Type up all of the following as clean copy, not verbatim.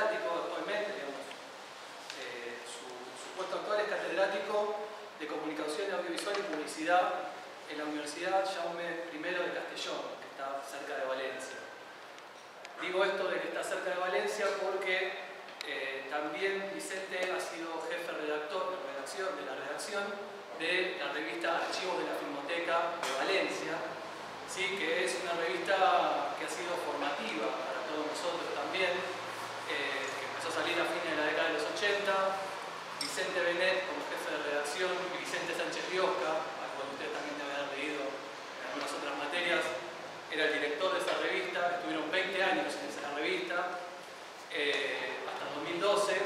catedrático actualmente, digamos. Su puesto actual es catedrático de Comunicación Audiovisual y Publicidad en la Universidad Jaume I de Castellón, que está cerca de Valencia. Digo esto de que está cerca de Valencia porque también Vicente ha sido jefe redactor de la redacción de la revista Archivos de la Filmoteca de Valencia, ¿sí? Que es una revista que ha sido formativa para todos nosotros también, que empezó a salir a fines de la década de los 80. Vicente Benet como jefe de redacción y Vicente Sánchez Biosca, al cual ustedes también deben haber leído en algunas otras materias, era el director de esa revista. Estuvieron 20 años en esa revista, hasta 2012.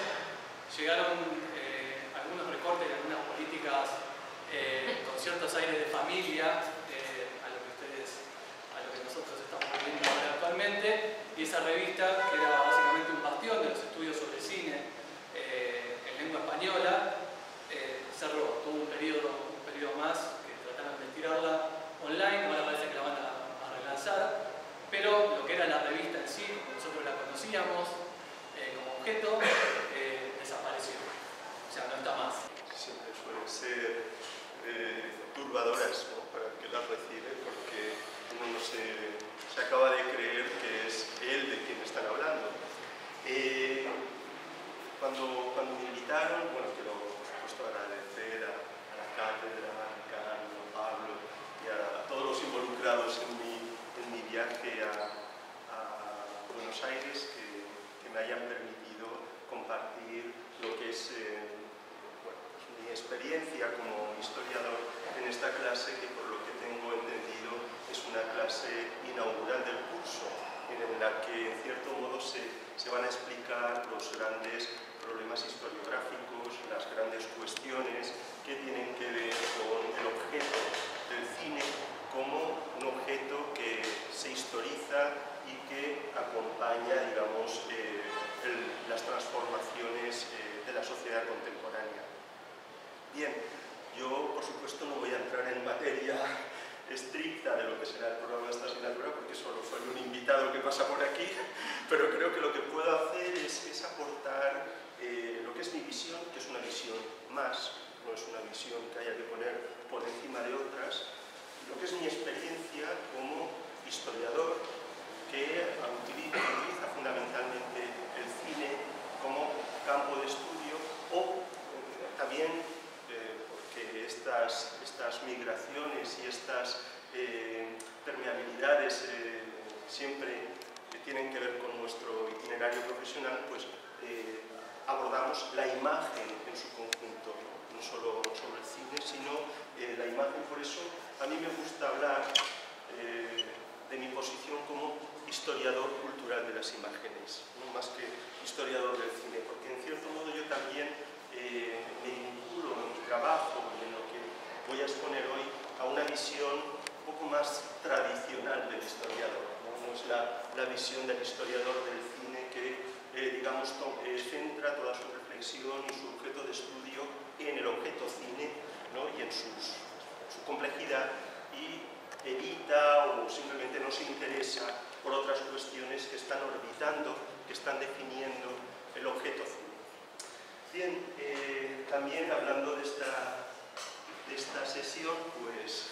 Llegaron algunos recortes y algunas políticas con ciertos aires de familia, a lo que nosotros estamos viviendo ahora actualmente, y esa revista, que era básicamente un bastión de los estudios sobre cine en lengua española, cerró. Tuvo un periodo más que trataron de tirarla online. Ahora parece que la van a relanzar, pero lo que era la revista en sí, como nosotros la conocíamos como objeto, desapareció. O sea, no está más. Siempre suelen ser turbadoras, ¿no?, para el que las recibe, porque uno no se acaba de creer que es él de quien están hablando. Cuando me invitaron, bueno, quiero por supuesto agradecer a la cátedra, a Carlos, a Pablo y a todos los involucrados en mi viaje a Buenos Aires, que me hayan permitido compartir lo que es mi experiencia como historiador en esta clase, que por lo que tengo entendido es una clase inaugural del curso, en la que en cierto modo se van a explicar los grandes problemas historiográficos, las grandes cuestiones que tienen que ver con el objeto del cine como un objeto que se historiza y que acompaña, digamos, las transformaciones de la sociedad contemporánea. Bien, yo por supuesto no voy a entrar en materia estricta de lo que será el programa de esta asignatura, porque solo soy un invitado que pasa por aquí, pero creo que lo que puedo hacer es aportar lo que es mi visión, que es una visión más, no es una visión que haya que poner por encima de otras, lo que es mi experiencia como historiador, que utiliza fundamentalmente el cine como campo de estudio, o también porque estas migraciones y estas permeabilidades siempre tienen que ver con nuestro itinerario profesional, pues abordamos la imagen en su conjunto, no solo sobre el cine, sino la imagen. Por eso a mí me gusta hablar de mi posición como historiador cultural de las imágenes, no más que historiador del cine, porque en cierto modo yo también me vinculo en mi trabajo y en lo que voy a exponer hoy a una visión un poco más tradicional del historiador. No es la visión del historiador del cine que digamos, centra toda su reflexión y su objeto de estudio en el objeto cine, ¿no?, y en su complejidad, y evita o simplemente no se interesa por otras cuestiones que están orbitando, que están definiendo el objeto cine. Bien, también hablando de esta sesión, pues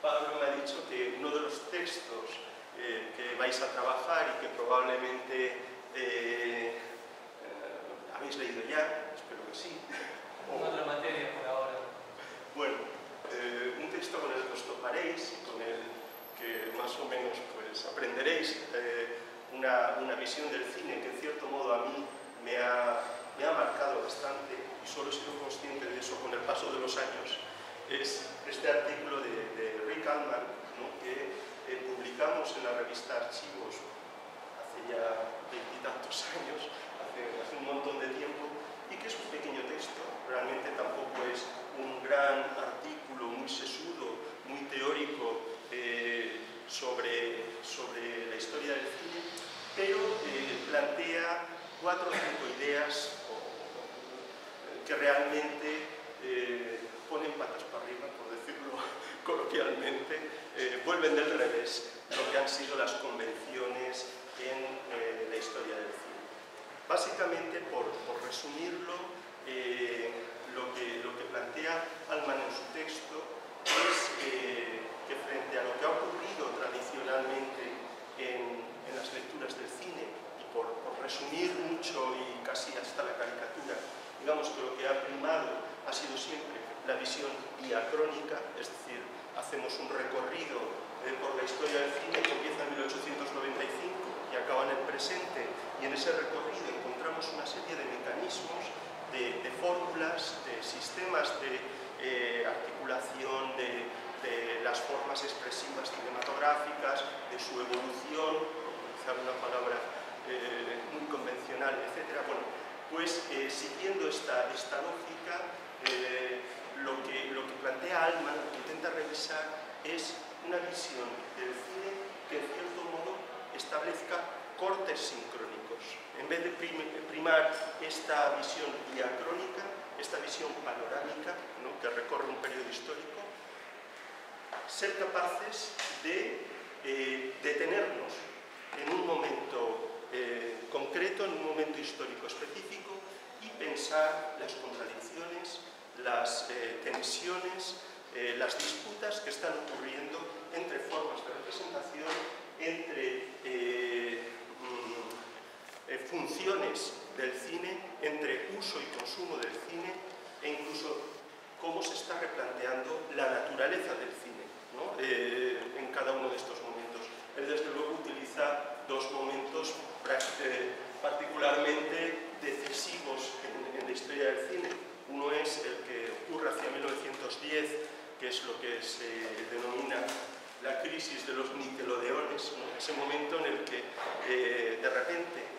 Pablo me ha dicho que uno de los textos que vais a trabajar y que probablemente habéis leído ya, espero que sí. Otra materia por ahora. Bueno, un texto con el que os toparéis y con el que más o menos pues, aprenderéis una visión del cine que en cierto modo a mí me ha marcado bastante, y solo he sido consciente de eso con el paso de los años. Es este artículo de Rick Altman, ¿no?, que publicamos en la revista Archivos hace ya 20 y tantos años, hace un montón de tiempo, y que es un pequeño texto. Realmente tampoco es un gran artículo muy sesudo, muy teórico sobre la historia del cine, pero plantea 4 o 5 ideas que realmente ponen patas para arriba, por decirlo coloquialmente, vuelven del revés lo que han sido las convenciones en la historia del básicamente, por resumirlo, lo que plantea Altman en su texto es que frente a lo que ha ocurrido tradicionalmente en las lecturas del cine, y por resumir mucho y casi hasta la caricatura, digamos que lo que ha primado ha sido siempre la visión diacrónica, es decir, hacemos un recorrido por la historia del cine que empieza en 1895 y acaba en el presente, y en ese recorrido encontramos una serie de mecanismos, de fórmulas, de sistemas de articulación de las formas expresivas cinematográficas, de su evolución, por utilizar una palabra muy convencional, etc. Bueno, pues siguiendo esta lógica, lo que plantea Altman, lo que intenta revisar, es una visión del cine que en cierto modo establezca cortes sincrónicos. En vez de primar esta visión diacrónica, esta visión panorámica, ¿no?, que recorre un periodo histórico, ser capaces de detenernos en un momento concreto, en un momento histórico específico, y pensar las contradicciones, las tensiones, las disputas que están ocurriendo entre formas de representación, entre funciones del cine, entre uso y consumo del cine, e incluso cómo se está replanteando la naturaleza del cine, ¿no?, en cada uno de estos momentos. Él, desde luego, utiliza dos momentos particularmente decisivos en la historia del cine. Uno es el que ocurre hacia 1910, que es lo que se denomina la crisis de los Nickelodeones, ¿no?, ese momento en el que de repente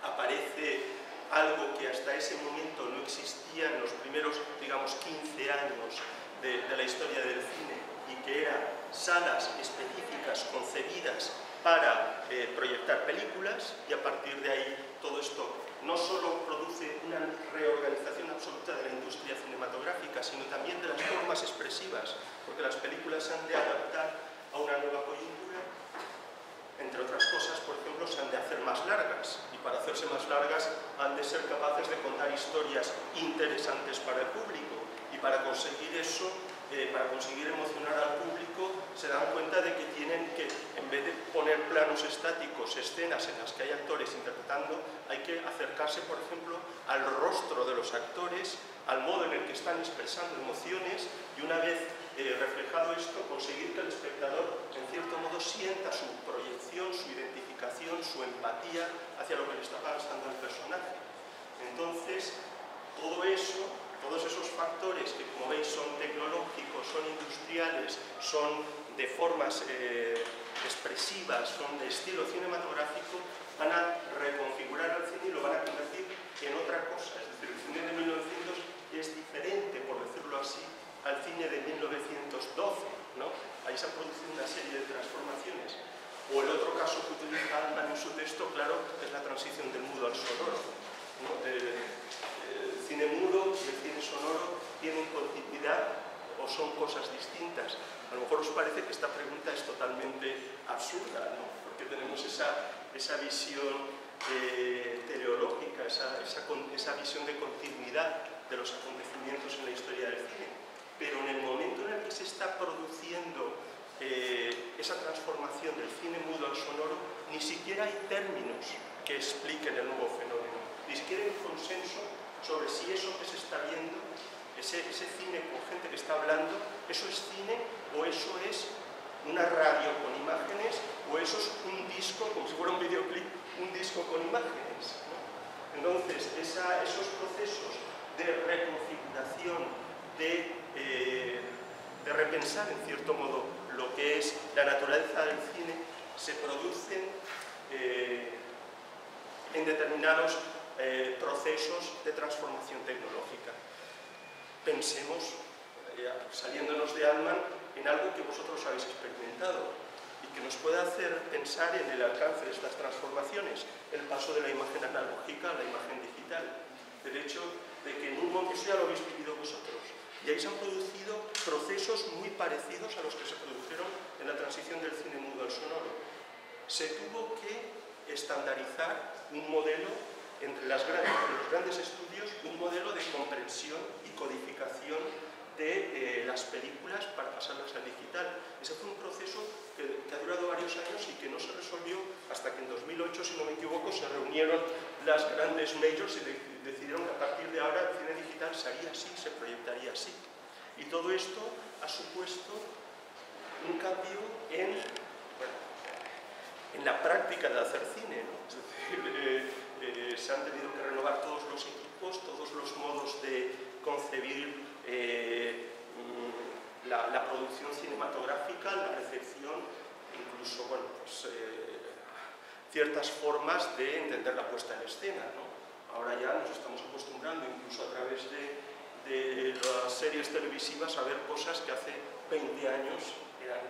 aparece algo que hasta ese momento no existía en los primeros, digamos, 15 años de la historia del cine, y que eran salas específicas concebidas para proyectar películas, y a partir de ahí todo esto no solo produce una reorganización absoluta de la industria cinematográfica, sino también de las formas expresivas, porque las películas se han de adaptar a una nueva coyuntura. Entre otras cosas, por ejemplo, se han de hacer más largas, y para hacerse más largas han de ser capaces de contar historias interesantes para el público, y para conseguir eso, para conseguir emocionar al público, se dan cuenta de que tienen que, en vez de poner planos estáticos, escenas en las que hay actores interpretando, hay que acercarse, por ejemplo, al rostro de los actores, al modo en el que están expresando emociones, y una vez reflejado esto, conseguir que el espectador, en cierto modo, sienta su proyección, su identificación, su empatía hacia lo que le está pasando al personaje. Entonces, todo eso, todos esos factores que, como veis, son tecnológicos, son industriales, son de formas expresivas, son de estilo cinematográfico, van a reconfigurar al cine y lo van a convertir en otra cosa. Es decir, el cine de 1900 es diferente, por decirlo así, al cine de 1912, ¿no? Ahí se han producido una serie de transformaciones. O el otro caso que utiliza Altman en su texto, claro, es la transición del mudo al sonoro, ¿no? El cine mudo y el cine sonoro tienen continuidad o son cosas distintas. A lo mejor os parece que esta pregunta es totalmente absurda, ¿no?, porque tenemos esa visión teleológica, esa visión de continuidad de los acontecimientos en la historia del cine. Pero en el momento en el que se está produciendo esa transformación del cine mudo al sonoro, ni siquiera hay términos que expliquen el nuevo fenómeno, ni siquiera hay consenso sobre si eso que se está viendo, ese cine con gente que está hablando, eso es cine o eso es una radio con imágenes, o eso es un disco, como si fuera un videoclip, un disco con imágenes, ¿no? Entonces, esos procesos de reconfiguración, de repensar en cierto modo lo que es la naturaleza del cine, se producen en determinados procesos de transformación tecnológica. Pensemos, saliéndonos de Altman, en algo que vosotros habéis experimentado y que nos puede hacer pensar en el alcance de estas transformaciones, el paso de la imagen analógica a la imagen digital, el hecho de que en un momento, eso ya lo habéis vivido vosotros, y ahí se han producido procesos muy parecidos a los que se produjeron en la transición del cine mudo al sonoro. Se tuvo que estandarizar un modelo entre los grandes estudios un modelo de comprensión y codificación de las películas para pasarlas al digital. Ese fue un proceso que ha durado varios años y que no se resolvió hasta que en 2008, si no me equivoco, se reunieron las grandes majors y decidieron que a partir de ahora el cine digital se haría así, se proyectaría así. Y todo esto ha supuesto un cambio en la práctica de hacer cine, ¿no? Es decir, se han tenido que renovar todos los equipos, todos los modos de concebir la producción cinematográfica, la recepción, incluso bueno, pues, ciertas formas de entender la puesta en escena, ¿no? Ahora ya nos estamos acostumbrando, incluso a través de las series televisivas, a ver cosas que hace 20 años eran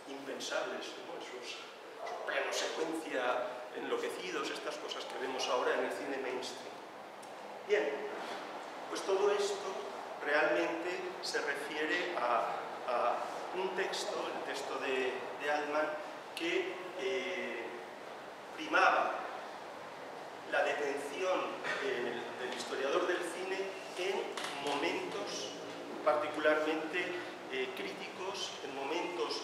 impensables, ¿no? Esos planos secuencia enloquecidos, estas cosas que vemos ahora en el cine mainstream. Bien, pues todo esto realmente se refiere a un texto, el texto de Altman, que primaba la detención del historiador del cine en momentos particularmente críticos, en momentos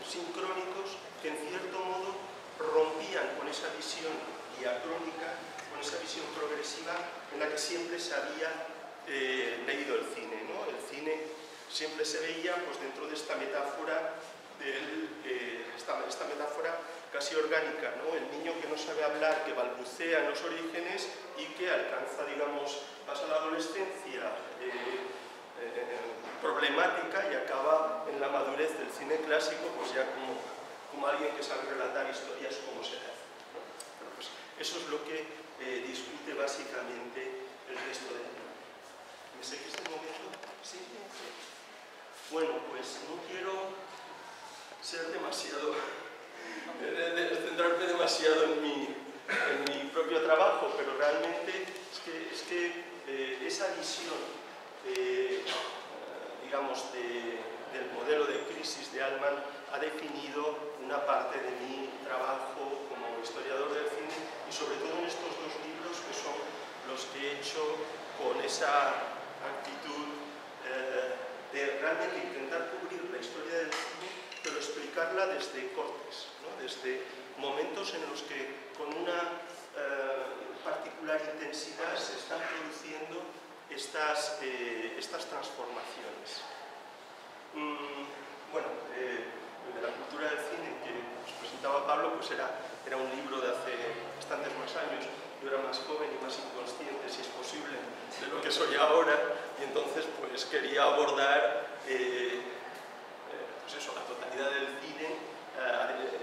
sincrónicos que en cierto modo rompían con esa visión diacrónica, con esa visión progresiva en la que siempre se había leído el cine, ¿no? El cine siempre se veía pues, dentro de esta metáfora, esta metáfora casi orgánica, ¿no? El niño que no sabe hablar, que balbucea en los orígenes y que alcanza, digamos, pasa la adolescencia problemática y acaba en la madurez del cine clásico, pues ya como alguien que sabe relatar historias como se hace, ¿no? Pero pues eso es lo que discute básicamente el texto de Altman. ¿Me seguís este momento? ¿Sí? Bueno, pues no quiero ser demasiado, centrarme demasiado en mi propio trabajo, pero realmente es que esa visión, digamos, del modelo de crisis de Altman ha definido una parte de mi trabajo como historiador del cine y sobre todo en estos dos libros que son los que he hecho con esa actitud de realmente intentar cubrir la historia del cine, pero explicarla desde cortes, ¿no? Desde momentos en los que con una particular intensidad se están produciendo estas transformaciones. Bueno, de la cultura del cine que nos presentaba Pablo, pues era un libro de hace bastantes más años. Yo era más joven y más inconsciente, si es posible, de lo que soy ahora, y entonces pues quería abordar pues eso, la totalidad del cine.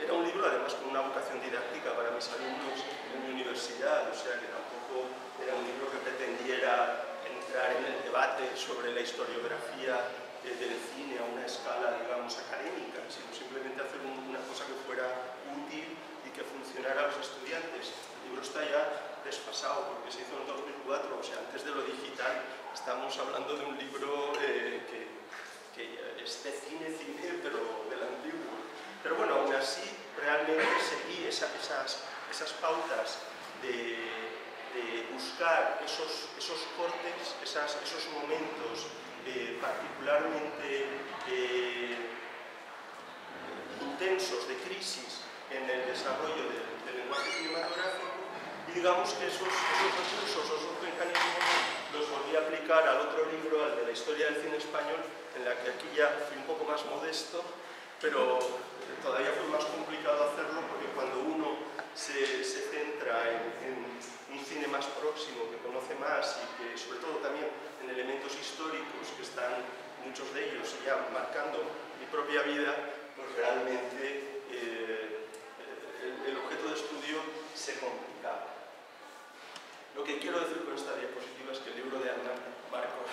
Era un libro además con una vocación didáctica para mis alumnos en mi universidad, o sea que tampoco era un libro que pretendiera entrar en el debate sobre la historiografía del cine a una escala, digamos, académica, sino simplemente hacer una cosa que fuera útil y que funcionara a los estudiantes. El libro está ya desfasado porque se hizo en 2004, o sea, antes de lo digital. Estamos hablando de un libro que es de cine, pero del antiguo. Pero bueno, aún así, realmente seguí esas pautas de buscar esos cortes, esos momentos particularmente intensos de crisis en el desarrollo del lenguaje cinematográfico, y digamos que esos recursos, esos mecanismos los volví a aplicar al otro libro, al de la historia del cine español, en la que aquí ya fui un poco más modesto, pero todavía fue más complicado hacerlo porque cuando uno se centra en un cine más próximo, que conoce más y que sobre todo también en elementos históricos que están, muchos de ellos ya marcando mi propia vida, pues realmente el objeto de estudio se complicaba. Lo que quiero decir con esta diapositiva es que el libro de Altman marcó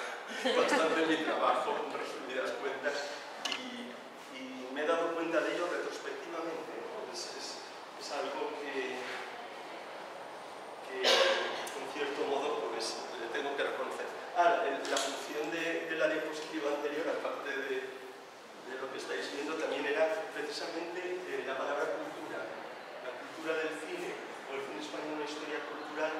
bastante mi trabajo, en resumidas cuentas, y me he dado cuenta de ello retrospectivamente, ¿no? Es algo que en cierto modo pues, le tengo que reconocer. La función de la diapositiva anterior, aparte de lo que estáis viendo, también era precisamente la palabra cultura. La cultura del cine, o el cine español, una historia cultural,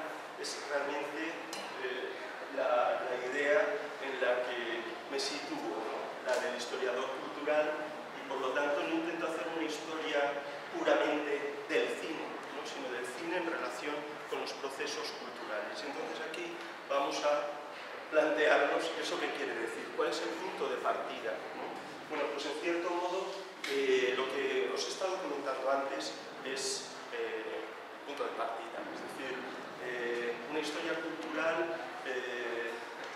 los procesos culturales. Entonces aquí vamos a plantearnos eso que quiere decir, cuál es el punto de partida, ¿no? Bueno, pues en cierto modo lo que os he estado comentando antes es el punto de partida, es decir, una historia cultural,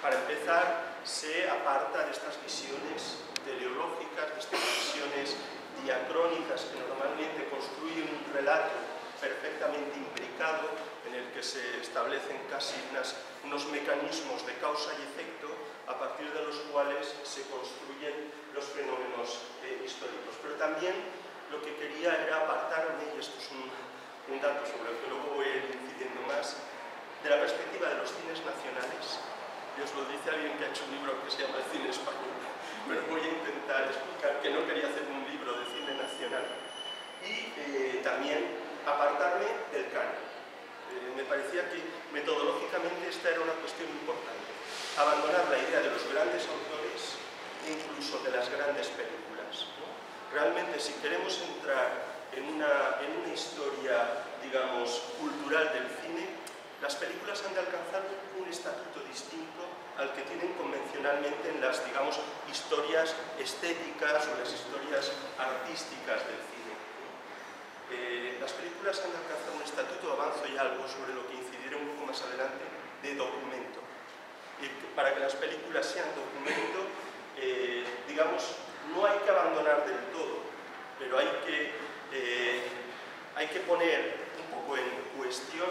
para empezar, se aparta de estas visiones teleológicas, de estas visiones diacrónicas que normalmente construyen un relato perfectamente imbricado en el que se establecen casi unos mecanismos de causa y efecto a partir de los cuales se construyen los fenómenos históricos. Pero también lo que quería era apartarme, y esto es un dato sobre el que luego voy a ir incidiendo más, de la perspectiva de los cines nacionales. Y os lo dice alguien que ha hecho un libro que se llama El cine español, pero voy a intentar explicar que no quería hacer un libro de cine nacional. Y también apartarme del canon. Me parecía que metodológicamente esta era una cuestión importante. Abandonar la idea de los grandes autores e incluso de las grandes películas, ¿no? Realmente, si queremos entrar en una historia, digamos, cultural del cine, las películas han de alcanzar un estatuto distinto al que tienen convencionalmente en las, digamos, historias estéticas o las historias artísticas del cine. Las películas han de alcanzar un estatuto, avanzo y algo sobre lo que incidiré un poco más adelante, de documento. Y para que las películas sean documento, digamos, no hay que abandonar del todo, pero hay que poner un poco en cuestión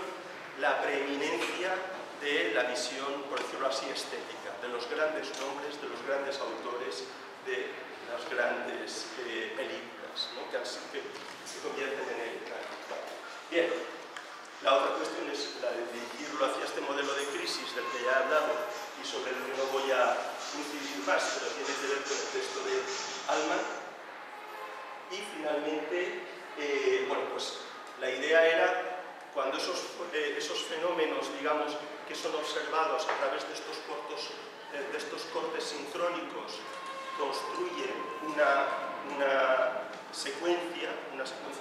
la preeminencia de la visión, por decirlo así, estética, de los grandes nombres, de los grandes autores, de las grandes películas, ¿no? que se convierten en el canon. Bien, la otra cuestión es la de dirigirlo hacia este modelo de crisis del que ya he hablado y sobre el que no voy a incidir más, pero tiene que ver con el texto de Alman. Y finalmente, bueno, pues la idea era, cuando esos fenómenos, digamos, que son observados a través de estos cortes sincrónicos, construyen una secuencia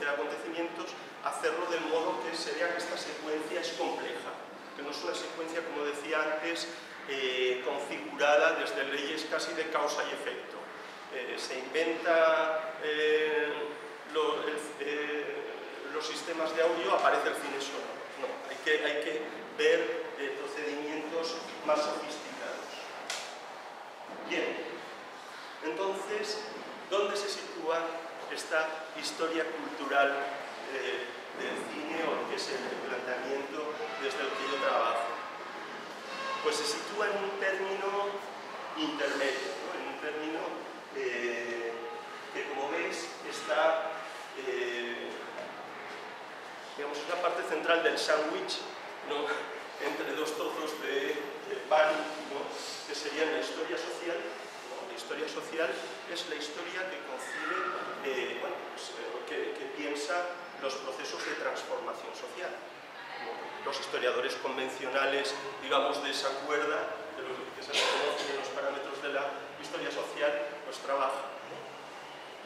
de acontecimientos, hacerlo del modo que se vea que esta secuencia es compleja, que no es una secuencia, como decía antes, configurada desde leyes casi de causa y efecto. Se inventa los sistemas de audio, aparece el cine sonoro. No, hay que ver procedimientos más sofisticados. Bien, entonces, ¿dónde se sitúa esta historia cultural del cine, o que es el planteamiento desde el que yo trabajo? Pues se sitúa en un término intermedio, ¿no? En un término que, como veis, está digamos, es la parte central del sándwich, ¿no? Entre dos trozos de pan, ¿no? Que serían la historia social. ¿No? La historia social es la historia que concibe, bueno, pues, que piensa los procesos de transformación social. ¿No? Los historiadores convencionales, digamos, de esa cuerda, de lo que se conocen en los parámetros de la historia social, pues trabajan. ¿No?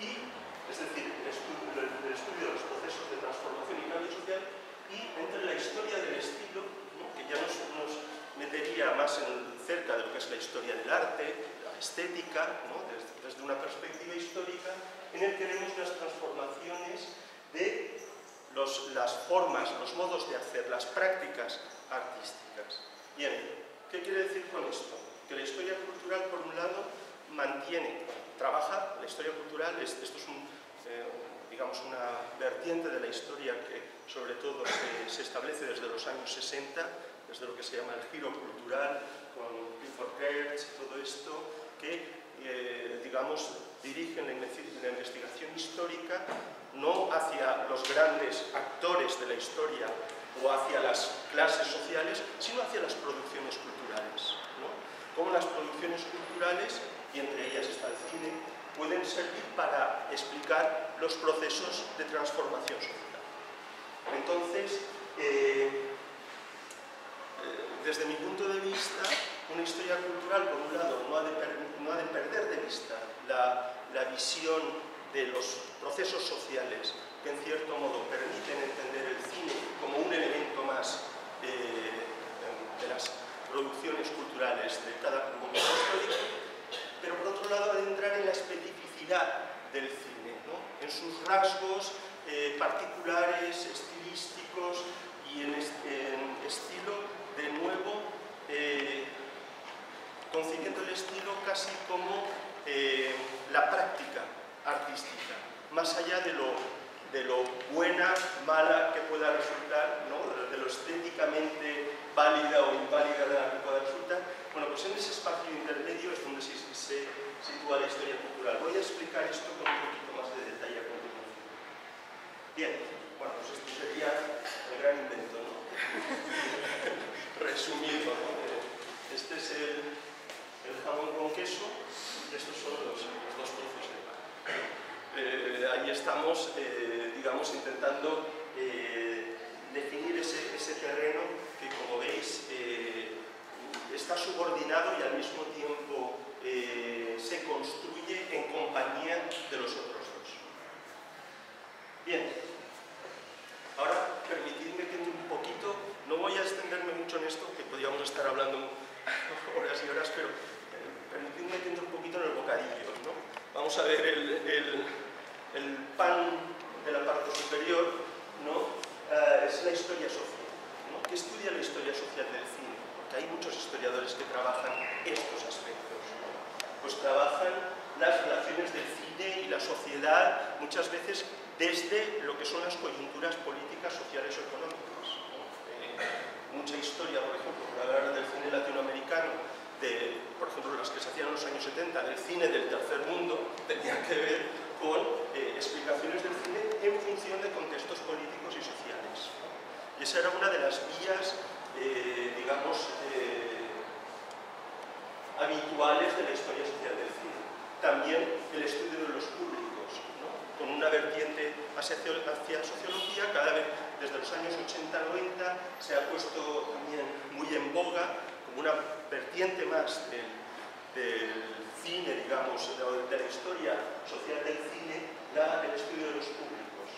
Y, es decir, el estudio de los procesos de transformación y cambio social, y entre la historia del estilo, ¿no? Que ya nos metería más cerca de lo que es la historia del arte, la estética, ¿no? Desde una perspectiva histórica, en el que vemos las transformaciones de las formas, los modos de hacer, las prácticas artísticas. Bien, ¿qué quiere decir con esto? Que la historia cultural, por un lado, trabaja, la historia cultural, esto es digamos, una vertiente de la historia que sobre todo se establece desde los años 60, desde lo que se llama el giro cultural, con Clifford Geertz, todo esto, que, digamos, dirigen la investigación histórica no hacia los grandes actores de la historia o hacia las clases sociales, sino hacia las producciones culturales, ¿no? Cómo las producciones culturales, y entre ellas está el cine, pueden servir para explicar los procesos de transformación social. Entonces, desde mi punto de vista, una historia cultural, por un lado, no ha de perder de vista la visión de los procesos sociales que, en cierto modo, permiten entender el cine como un elemento más producciones culturales de cada momento histórico, pero por otro lado adentrar en la especificidad del cine, ¿no? En sus rasgos particulares, estilísticos y en estilo, de nuevo, concibiendo el estilo casi como la práctica artística, más allá de lo buena, mala que pueda resultar, ¿no? De lo estéticamente válida o inválida de la que pueda resultar. Bueno, pues en ese espacio intermedio es donde se sitúa la historia cultural. Voy a explicar esto con un poquito más de detalle a continuación. Bien, bueno, pues esto sería el gran invento, ¿no? Resumido, ¿no? Este es el jamón con queso y estos son los dos trozos de pan. Ahí estamos, digamos, intentando definir ese terreno que, como veis, está subordinado y al mismo tiempo se construye en compañía de los otros dos. Bien, ahora permitidme que un poquito, no voy a extenderme mucho en esto, que podríamos estar hablando horas y horas, pero permitidme que entre un poquito en el bocadillo, ¿no? Vamos a ver el pan de la parte superior, ¿no? Es la historia social, ¿no? ¿Qué estudia la historia social del cine? Porque hay muchos historiadores que trabajan estos aspectos, ¿no? Pues trabajan las relaciones del cine y la sociedad, muchas veces desde lo que son las coyunturas políticas, sociales o económicas, ¿no? Mucha historia, por ejemplo, por hablar del cine latinoamericano, por ejemplo, las que se hacían en los años 70, del cine del tercer mundo, tenía que ver con explicaciones del cine en función de contextos políticos y sociales, ¿no? Y esa era una de las vías, digamos, habituales de la historia social del cine. También el estudio de los públicos, ¿no? Con una vertiente hacia sociología, cada vez desde los años 80-90 se ha puesto también muy en boga como una vertiente más del cine, digamos, de la historia social del cine, el estudio de los públicos.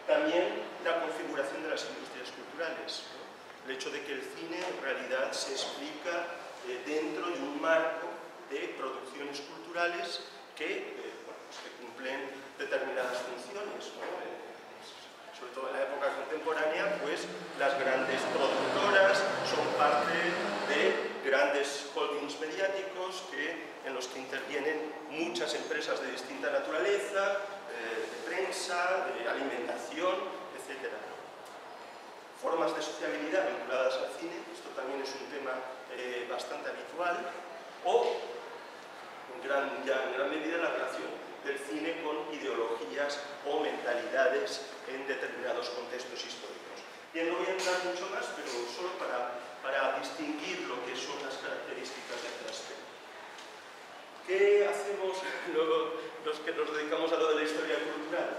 También la configuración de las industrias culturales, ¿no? El hecho de que el cine en realidad se explica dentro de un marco de producciones culturales que, bueno, pues que cumplen determinadas funciones, ¿no? Sobre todo en la época contemporánea, pues las grandes productoras son parte de grandes holdings mediáticos en los que intervienen muchas empresas de distinta naturaleza, de prensa, de alimentación, etc. Formas de sociabilidad vinculadas al cine, esto también es un tema bastante habitual, o ya en gran medida la relación del cine con ideologías o mentalidades en determinados contextos históricos. Bien, no voy a entrar mucho más, pero solo para distinguir lo que son las características de este aspecto. ¿Qué hacemos los que nos dedicamos a lo de la historia cultural?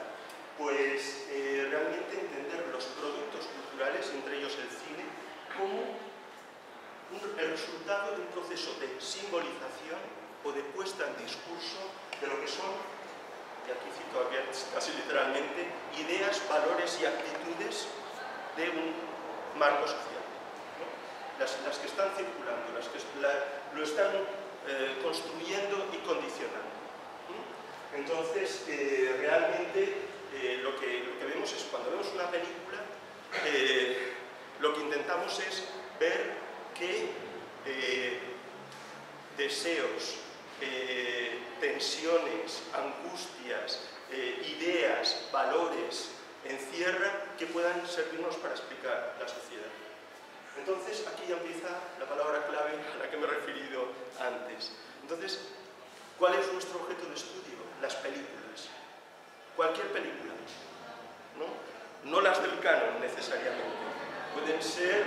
Pues realmente entender los productos culturales, entre ellos el cine, como el resultado de un proceso de simbolización o de puesta en discurso de lo que son, y aquí cito a Goethe casi literalmente, ideas, valores y actitudes de un marco social, ¿no? Las que están circulando, las que lo están construyendo y condicionando. Entonces, realmente lo que vemos es, cuando vemos una película, lo que intentamos es ver qué deseos, tensiones, angustias, ideas, valores encierra que puedan servirnos para explicar la sociedad. Entonces, aquí ya empieza la palabra clave a la que me he referido antes. Entonces, ¿cuál es nuestro objeto de estudio? Las películas. Cualquier película, ¿no? No las del canon necesariamente. Pueden ser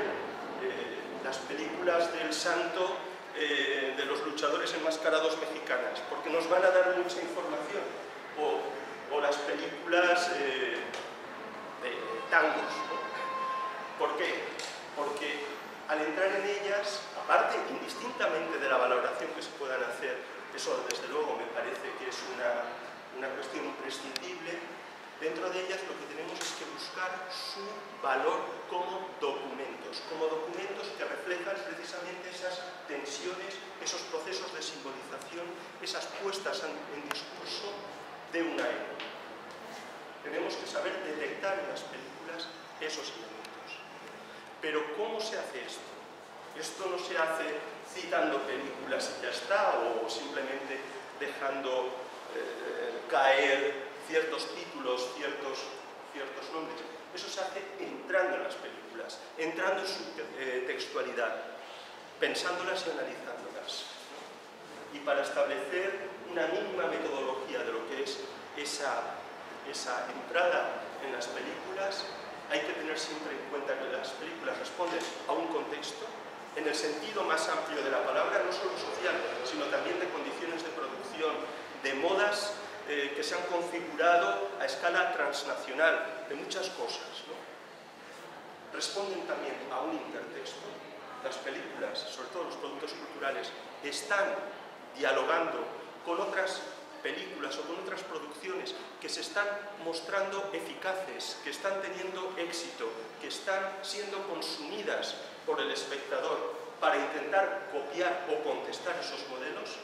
las películas del santo de los luchadores enmascarados mexicanas, porque nos van a dar mucha información, o las películas de tangos, ¿no? ¿Por qué? Porque al entrar en ellas, aparte indistintamente de la valoración que se puedan hacer, eso desde luego me parece que es una cuestión imprescindible, dentro de ellas lo que tenemos es que buscar su valor como documentos que reflejan reflejan precisamente esas tensiones, esos procesos de simbolización, esas puestas en discurso de una época. Tenemos que saber detectar en las películas esos elementos. Pero ¿cómo se hace esto? Esto no se hace citando películas y ya está, o simplemente dejando caer ciertos títulos, ciertos nombres. Eso se hace entrando en las películas, entrando en su textualidad, pensándolas y analizándolas, ¿no? Y para establecer una mínima metodología de lo que es esa entrada en las películas, hay que tener siempre en cuenta que las películas responden a un contexto, en el sentido más amplio de la palabra, no solo social, sino también de condiciones de producción, de modas que se han configurado a escala transnacional, de muchas cosas, ¿no? Responden también a un intertexto. Las películas, sobre todo los productos culturales, están dialogando con otras películas o con otras producciones que se están mostrando eficaces, que están teniendo éxito, que están siendo consumidas por el espectador para intentar copiar o contestar esos modelos.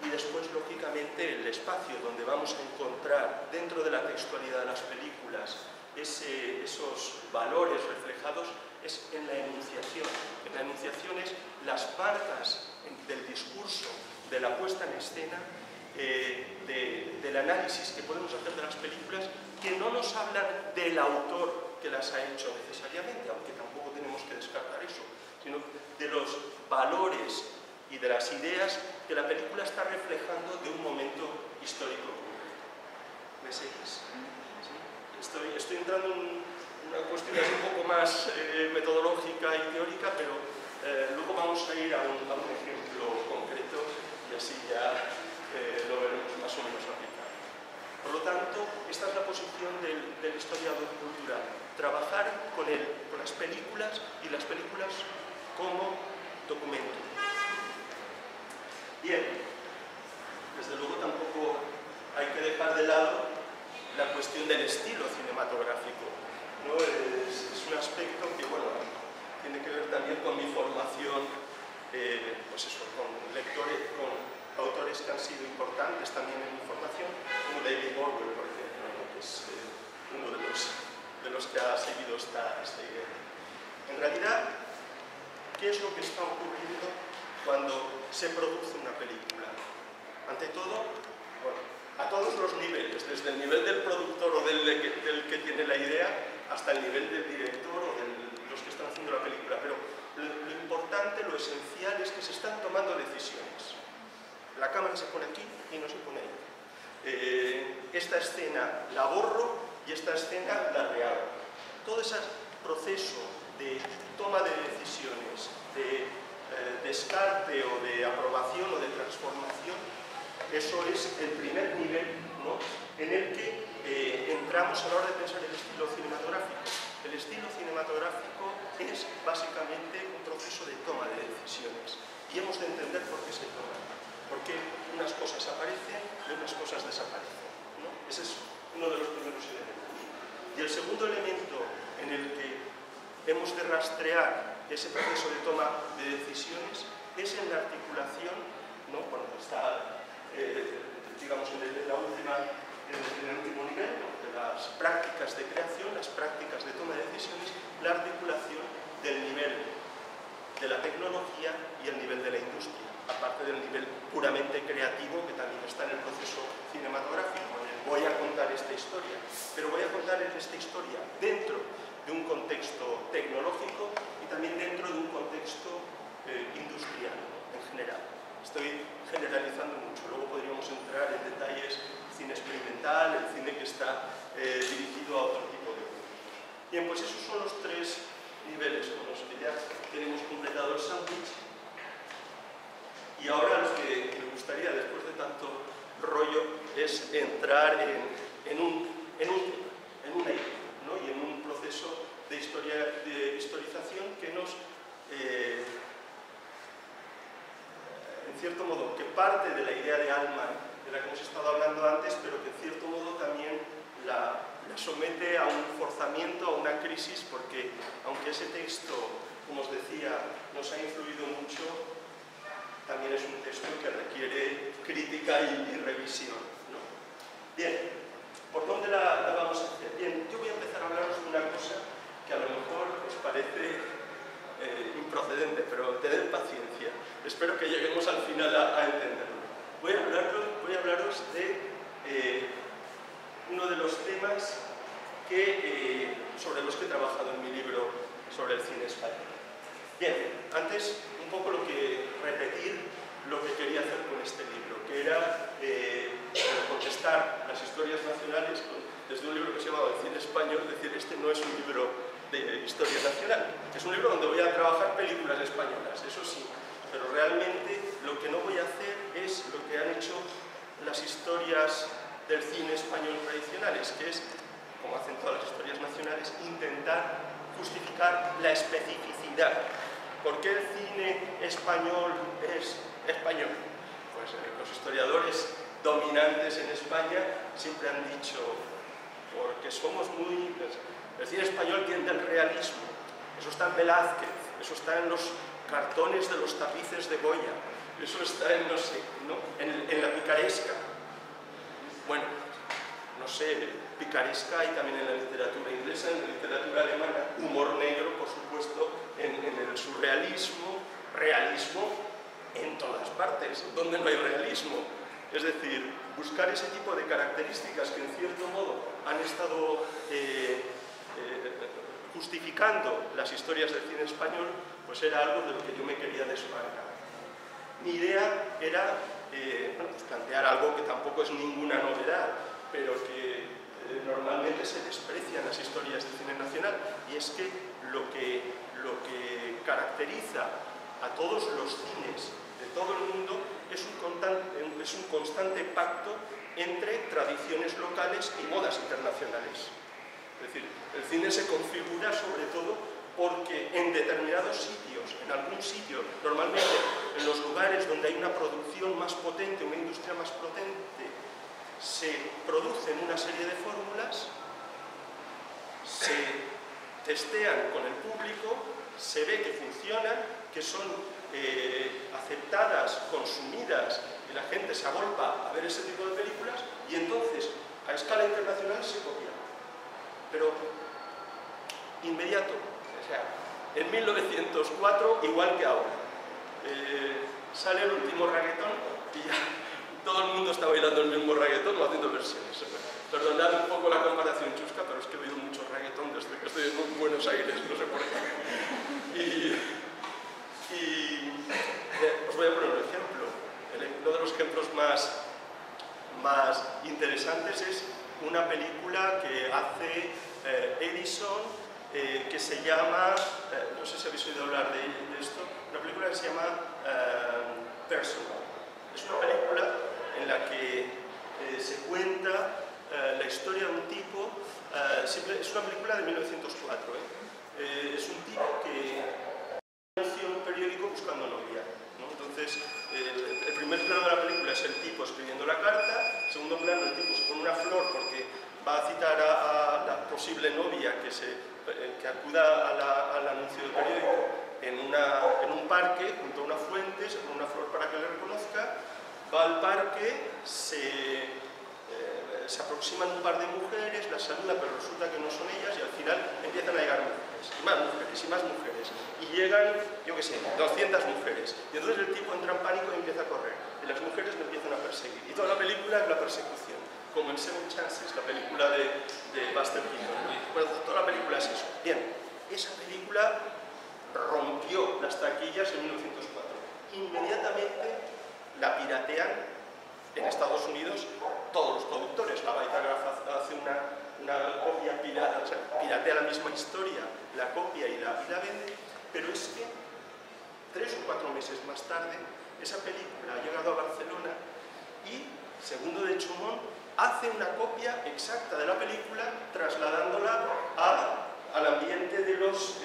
Y después, lógicamente, el espacio donde vamos a encontrar dentro de la textualidad de las películas esos valores reflejados es en la enunciación. En la enunciación es las marcas del discurso, de la puesta en escena, del análisis que podemos hacer de las películas, que no nos hablan del autor que las ha hecho necesariamente, aunque tampoco tenemos que descartar eso, sino de los valores y de las ideas que la película está reflejando de un momento histórico concreto. ¿Me seguís? ¿Sí? Estoy entrando en una cuestión así un poco más metodológica y teórica, pero luego vamos a ir a un ejemplo concreto y así ya lo veremos más o menos aplicado. Por lo tanto, esta es la posición del historiador cultural: trabajar con las películas y las películas como documento. Bien, desde luego tampoco hay que dejar de lado la cuestión del estilo cinematográfico, ¿no? Es un aspecto que, bueno, tiene que ver también con mi formación, pues eso, con lectores, con autores que han sido importantes también en mi formación, como David Orwell, por ejemplo, ¿no? Que es uno de los que ha seguido esta idea. En realidad, ¿qué es lo que está ocurriendo cuando se produce una película? Ante todo, bueno, a todos los niveles, desde el nivel del productor o del que tiene la idea, hasta el nivel del director o de los que están haciendo la película. Pero lo importante, lo esencial es que se están tomando decisiones. La cámara se pone aquí y no se pone ahí. Esta escena la borro y esta escena la rehago. Todo ese proceso de toma de decisiones, de descarte o de aprobación o de transformación, eso es el primer nivel, ¿no?, en el que entramos a la hora de pensar el estilo cinematográfico. El estilo cinematográfico es básicamente un proceso de toma de decisiones y hemos de entender por qué se toma, por qué unas cosas aparecen y unas cosas desaparecen, ¿no? Ese es uno de los primeros elementos. Y el segundo elemento en el que hemos de rastrear ese proceso de toma de decisiones es en la articulación, ¿no?, cuando está, digamos, en el último nivel, ¿no?, de las prácticas de creación, las prácticas de toma de decisiones, la articulación del nivel de la tecnología y el nivel de la industria, aparte del nivel puramente creativo que también está en el proceso cinematográfico. Voy a contar esta historia, pero voy a contar esta historia dentro de un contexto tecnológico y también dentro de un contexto industrial, ¿no?, en general. Estoy generalizando mucho, luego podríamos entrar en detalles: cine experimental, el cine que está dirigido a otro tipo de públicos. Bien, pues esos son los tres niveles con los que ya tenemos completado el sándwich. Y ahora lo que me gustaría, después de tanto rollo, es entrar en un eje, ¿no?, y en un proceso de historización que nos, en cierto modo, que parte de la idea de Altman, de la que hemos estado hablando antes, pero que en cierto modo también la somete a un forzamiento, a una crisis, porque aunque ese texto, como os decía, historia nos ha influido mucho, también es un texto que requiere crítica y revisión, ¿no? Bien, ¿por dónde la vamos a hacer? Bien, yo voy a empezar a hablaros de una cosa que a lo mejor os parece improcedente, pero tened paciencia. Espero que lleguemos al final a entenderlo. Voy a hablaros de uno de los temas sobre los que he trabajado en mi libro sobre el cine español. Bien, antes un poco repetir lo que quería hacer con este libro, que era contestar las historias nacionales desde un libro que se llamaba El cine español, es decir, este no es un libro de historia nacional, es un libro donde voy a trabajar películas españolas, eso sí, pero realmente lo que no voy a hacer es lo que han hecho las historias del cine español tradicionales, que es, como hacen todas las historias nacionales, intentar justificar la especificidad. ¿Por qué el cine español es español? Pues los historiadores dominantes en España siempre han dicho, porque somos muy... El cine español tiende al realismo, eso está en Velázquez, eso está en los cartones de los tapices de Goya, eso está en, no sé, ¿no? en la picaresca. Bueno, no sé, picaresca y también en la literatura inglesa, en la literatura alemana, humor negro, por supuesto, en el surrealismo, realismo en todas partes, donde no hay realismo. Es decir, buscar ese tipo de características que en cierto modo han estado justificando las historias del cine español, pues era algo de lo que yo me quería desmarcar. Mi idea era pues plantear algo que tampoco es ninguna novedad, pero que normalmente se desprecia en las historias del cine nacional, y es que lo que caracteriza a todos los cines de todo el mundo es un constante pacto entre tradiciones locales y modas internacionales. Es decir, el cine se configura sobre todo porque en determinados sitios, en algún sitio, normalmente en los lugares donde hay una producción más potente, una industria más potente, se producen una serie de fórmulas, se testean con el público, se ve que funcionan, que son aceptadas, consumidas, y la gente se agolpa a ver ese tipo de películas, y entonces a escala internacional se copia. Pero inmediato, o sea, en 1904, igual que ahora, sale el último reggaetón y ya todo el mundo está bailando el mismo reggaetón o haciendo versiones. Perdonad un poco la comparación chusca, pero es que he oído mucho reggaetón desde que estoy en Buenos Aires, no sé por qué. Os voy a poner un ejemplo. Uno de los ejemplos más interesantes es una película que hace Edison, que se llama, no sé si habéis oído hablar de esto, una película que se llama Personal. Es una película en la que se cuenta la historia de un tipo, es una película de 1904, es un tipo que anunció en un periódico buscando novia, ¿no? Entonces, el primer plano de la película es el tipo escribiendo la carta, el segundo plano el tipo se pone una flor porque va a citar a la posible novia que acuda al anuncio del periódico en un parque, junto a una fuente, se pone una flor para que le reconozca, va al parque, se aproximan un par de mujeres, las saluda, pero resulta que no son ellas, y al final empiezan a llegar mujeres, y más mujeres, y más mujeres, y llegan, yo qué sé, 200 mujeres, y entonces el tipo entra en pánico y empieza a correr, y las mujeres lo empiezan a perseguir, y toda la película es la persecución, como en Seven Chances, la película de Buster Keaton, ¿no? Bueno, toda la película es eso. Bien, esa película rompió las taquillas en 1904. Inmediatamente la piratean en Estados Unidos todos los productores. La Vitagraph hace una copia pirata, o sea, piratea la misma historia, la copia y la vende, pero es que 3 o 4 meses más tarde esa película ha llegado a Barcelona y Segundo de Chumón hace una copia exacta de la película trasladándola al ambiente de los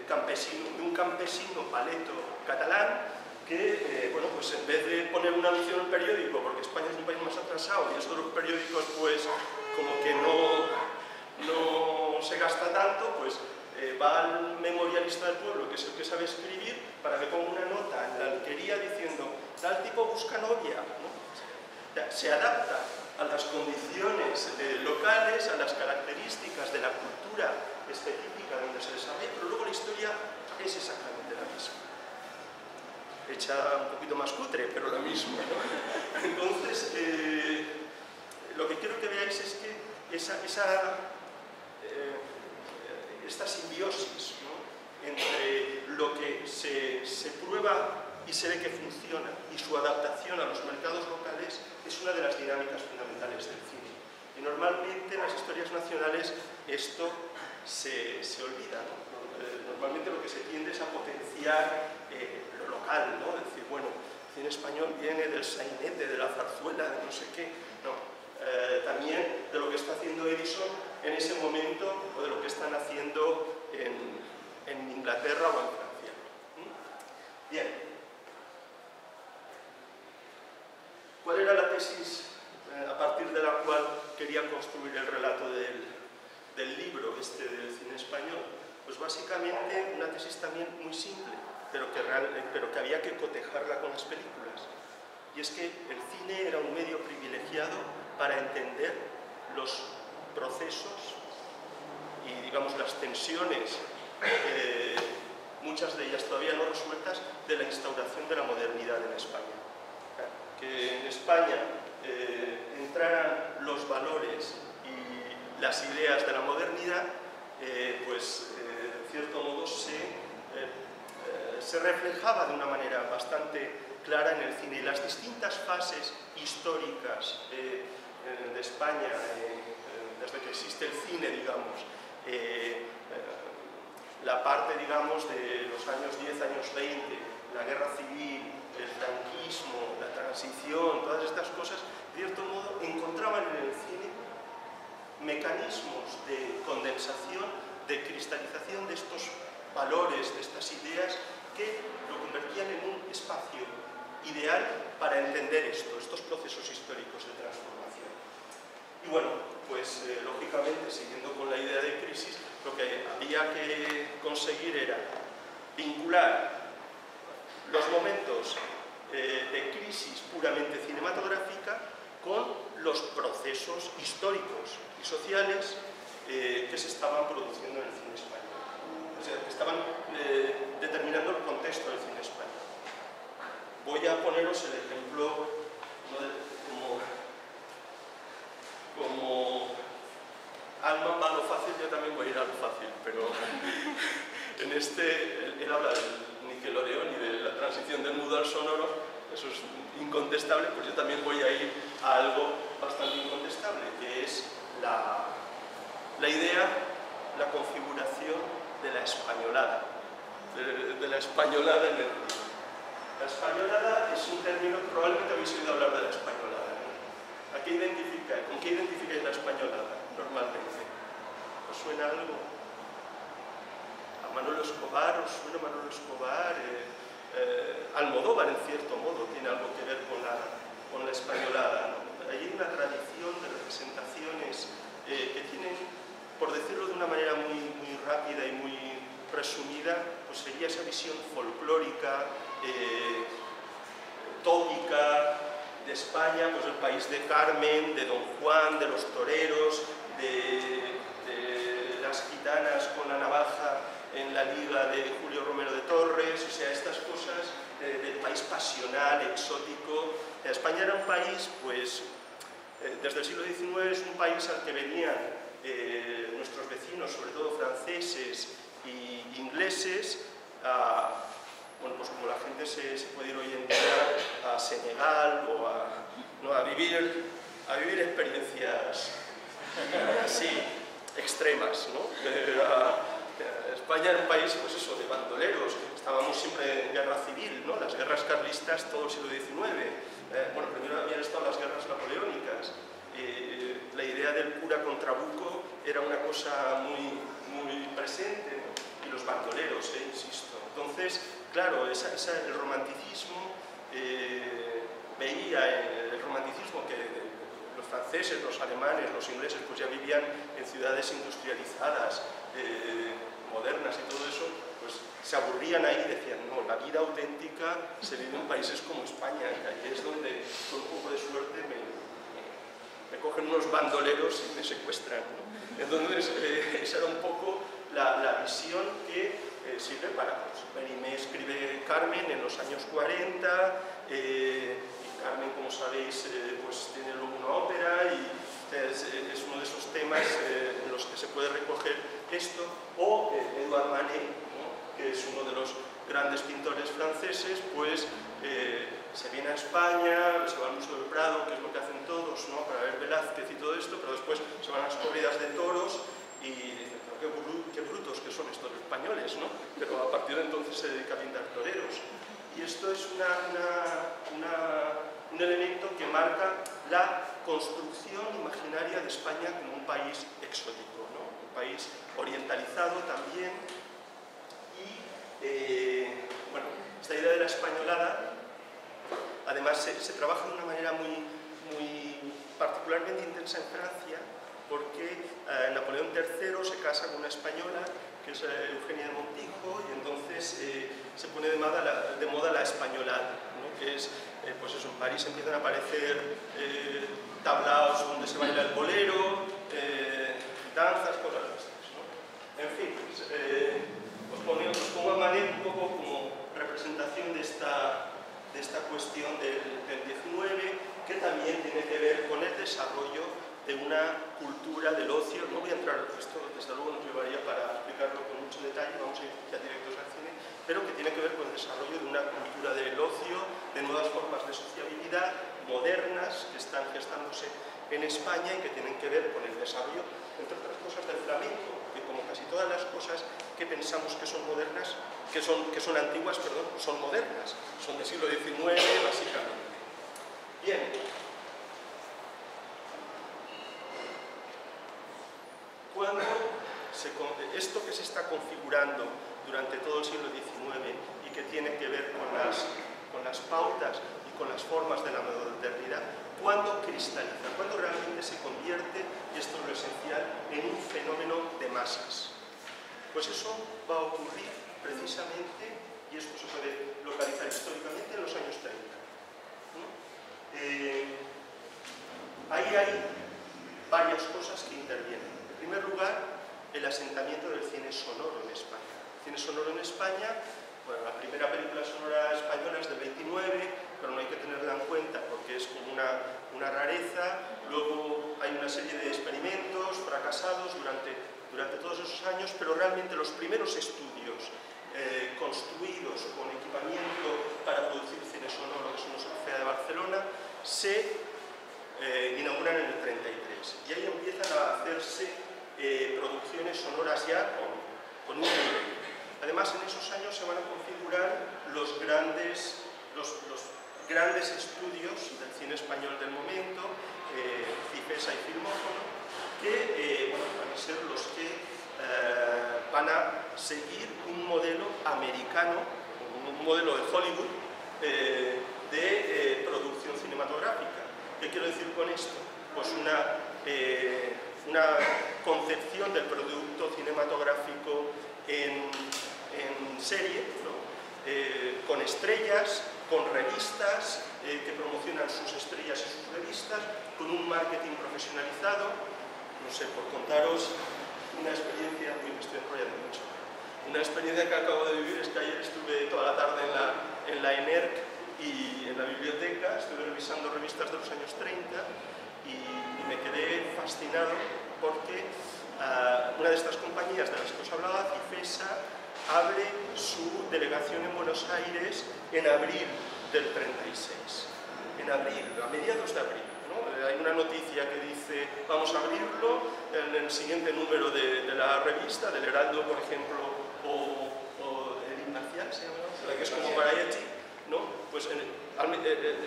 campesinos, de un campesino paleto catalán que, bueno, pues en vez de poner un anuncio en el periódico, porque España es un país más atrasado y eso de los periódicos pues como que no se gasta tanto, pues va al memorialista del pueblo, que es el que sabe escribir, para que ponga una nota en la alquería diciendo, tal tipo busca novia, ¿no? O sea, se adapta a las condiciones locales, a las características de la cultura específica donde se desarrolla, pero luego la historia es exactamente la misma. Hecha un poquito más cutre, pero la misma, ¿no? Entonces, lo que quiero que veáis es que esta simbiosis, ¿no?, entre lo que se prueba y se ve que funciona y su adaptación a los mercados locales es una de las dinámicas fundamentales del cine. Y normalmente en las historias nacionales esto se olvida, ¿no? Normalmente lo que se tiende es a potenciar lo local, ¿no? Es decir, bueno, el cine español viene del sainete, de la zarzuela, de no sé qué. No, también de lo que está haciendo Edison en ese momento o de lo que están haciendo en Inglaterra o en Francia. Bien. ¿Cuál era la tesis a partir de la cual quería construir el relato del libro del cine español? Pues básicamente una tesis también muy simple, pero que había que cotejarla con las películas. Y es que el cine era un medio privilegiado para entender los procesos y, digamos, las tensiones, muchas de ellas todavía no resueltas, de la instauración de la modernidad en España. Que en España entraran los valores y las ideas de la modernidad, pues en cierto modo se reflejaba de una manera bastante clara en el cine, y las distintas fases históricas de España, desde que existe el cine, digamos, la parte, digamos, de los años 10, años 20, la guerra civil, el franquismo, la transición, todas estas cosas, de cierto modo, encontraban en el cine mecanismos de condensación, de cristalización de estos valores, de estas ideas, que lo convertían en un espacio ideal para entender estos procesos históricos de transformación. Y bueno, pues lógicamente, siguiendo con la idea de crisis, lo que había que conseguir era vincular los momentos de crisis puramente cinematográfica con los procesos históricos y sociales que se estaban produciendo en el cine español. O sea, que estaban determinando el contexto del cine español. Voy a poneros el ejemplo, como Alma va a lo fácil, yo también voy a ir a lo fácil, pero en él habla del Nickelodeon y de la transición del mudo al sonoro, eso es incontestable, pues yo también voy a ir a algo bastante incontestable, que es la idea, la configuración de la españolada, de la españolada en el cine. La españolada es un término que probablemente habéis oído hablar de la españolada, ¿no? ¿Con qué identificáis la españolada normalmente? ¿Os suena algo? ¿A Manolo Escobar? ¿Os suena Manolo Escobar? Almodóvar, en cierto modo, tiene algo que ver con la españolada, ¿no? Hay una tradición de representaciones que tienen, por decirlo de una manera muy, muy rápida y muy resumida, pues sería esa visión folclórica, tópica de España, pues el país de Carmen, de Don Juan, de los toreros, de las gitanas con la navaja en la liga de Julio Romero de Torres, o sea, estas cosas del país pasional, exótico. España era un país, pues, desde el siglo XIX es un país al que venían nuestros vecinos, sobre todo franceses y ingleses, bueno, pues como la gente se puede ir hoy en día a Senegal o a vivir experiencias así extremas, ¿no? España era un país, pues eso, de bandoleros, estábamos siempre en guerra civil, ¿no? Las guerras carlistas todo el siglo XIX, bueno, primero habían estado las guerras napoleónicas, la idea del cura con trabuco era una cosa muy, muy presente, ¿no? Y los bandoleros, insisto. Entonces, claro, el romanticismo, veía el romanticismo que los franceses, los alemanes, los ingleses, pues ya vivían en ciudades industrializadas, modernas y todo eso, pues se aburrían ahí y decían, no, la vida auténtica se vive en países como España, y ahí es donde con un poco de suerte me cogen unos bandoleros y me secuestran, ¿no? Entonces, esa era un poco la visión que sirve para, pues, Mérimée escribe Carmen en los años 40, y Carmen, como sabéis, pues tiene luego una ópera y es uno de esos temas en los que se puede recoger esto, o Edouard Manet, ¿no?, que es uno de los grandes pintores franceses, pues se viene a España, se va al Museo del Prado, que es lo que hacen todos, ¿no?, para ver Velázquez y todo esto, pero después se van a las corridas de toros y dicen, pero qué brutos que son estos españoles, ¿no? Pero a partir de entonces se dedica a pintar toreros. Y esto es un elemento que marca la construcción imaginaria de España como un país exótico, ¿no?, un país orientalizado también. Y bueno, esta idea de la españolada además se trabaja de una manera muy particularmente intensa en Francia, porque Napoleón III se casa con una española que es Eugenia de Montijo, y entonces se pone de moda la españolada, ¿no?, que es, pues eso, en París empiezan a aparecer tablaos donde se baila el bolero, danzas, cosas así, ¿no? En fin, os pongo a Manet un poco como representación de esta cuestión del 19, que también tiene que ver con el desarrollo de una cultura del ocio. No voy a entrar, esto desde luego nos llevaría para explicarlo con mucho detalle, vamos a ir ya directos al cine, pero que tiene que ver con el desarrollo de una cultura del ocio, de nuevas formas de sociabilidad modernas que están gestándose en España y que tienen que ver con el desarrollo, entre otras cosas, del flamenco, que como casi todas las cosas que pensamos que son modernas, que son antiguas, perdón, son modernas, son del siglo XIX básicamente. Bien. Cuando esto que se está configurando durante todo el siglo XIX y que tiene que ver con las pautas y con las formas de la modernidad, ¿cuándo cristaliza? ¿Cuándo realmente se convierte, y esto es lo esencial, en un fenómeno de masas? Pues eso va a ocurrir precisamente, y esto se puede localizar históricamente, en los años 30. ¿No? Ahí hay varias cosas que intervienen. En primer lugar, el asentamiento del cine sonoro en España. El cine sonoro en España, bueno, la primera película sonora española es del 29, pero no hay que tenerla en cuenta porque es como una rareza. Luego hay una serie de experimentos fracasados durante todos esos años, pero realmente los primeros estudios construidos con equipamiento para producir cine sonoro, que son los Orfea de Barcelona, se inauguran en el 33. Y ahí empiezan a hacerse producciones sonoras ya con un nivel. Además, en esos años se van a configurar los grandes estudios del cine español del momento, Cipesa y Filmófono, que van a ser los que van a seguir un modelo americano, un modelo de Hollywood de producción cinematográfica. ¿Qué quiero decir con esto? Pues una concepción del producto cinematográfico en serie, ¿no? Con estrellas, con revistas que promocionan sus estrellas y sus revistas, con un marketing profesionalizado. No sé, por contaros una experiencia, me estoy enrollando mucho. Una experiencia que acabo de vivir es que ayer estuve toda la tarde en la ENERC y en la biblioteca, estuve revisando revistas de los años 30 y me quedé fascinado porque una de estas compañías de las que os hablaba, Cipesa, abre su delegación en Buenos Aires en abril del 36. En abril, a mediados de abril, ¿no? Hay una noticia que dice vamos a abrirlo en el siguiente número de la revista, del Heraldo, por ejemplo, o el Imparcial, se llama, la que es como para Eti, ¿no? Pues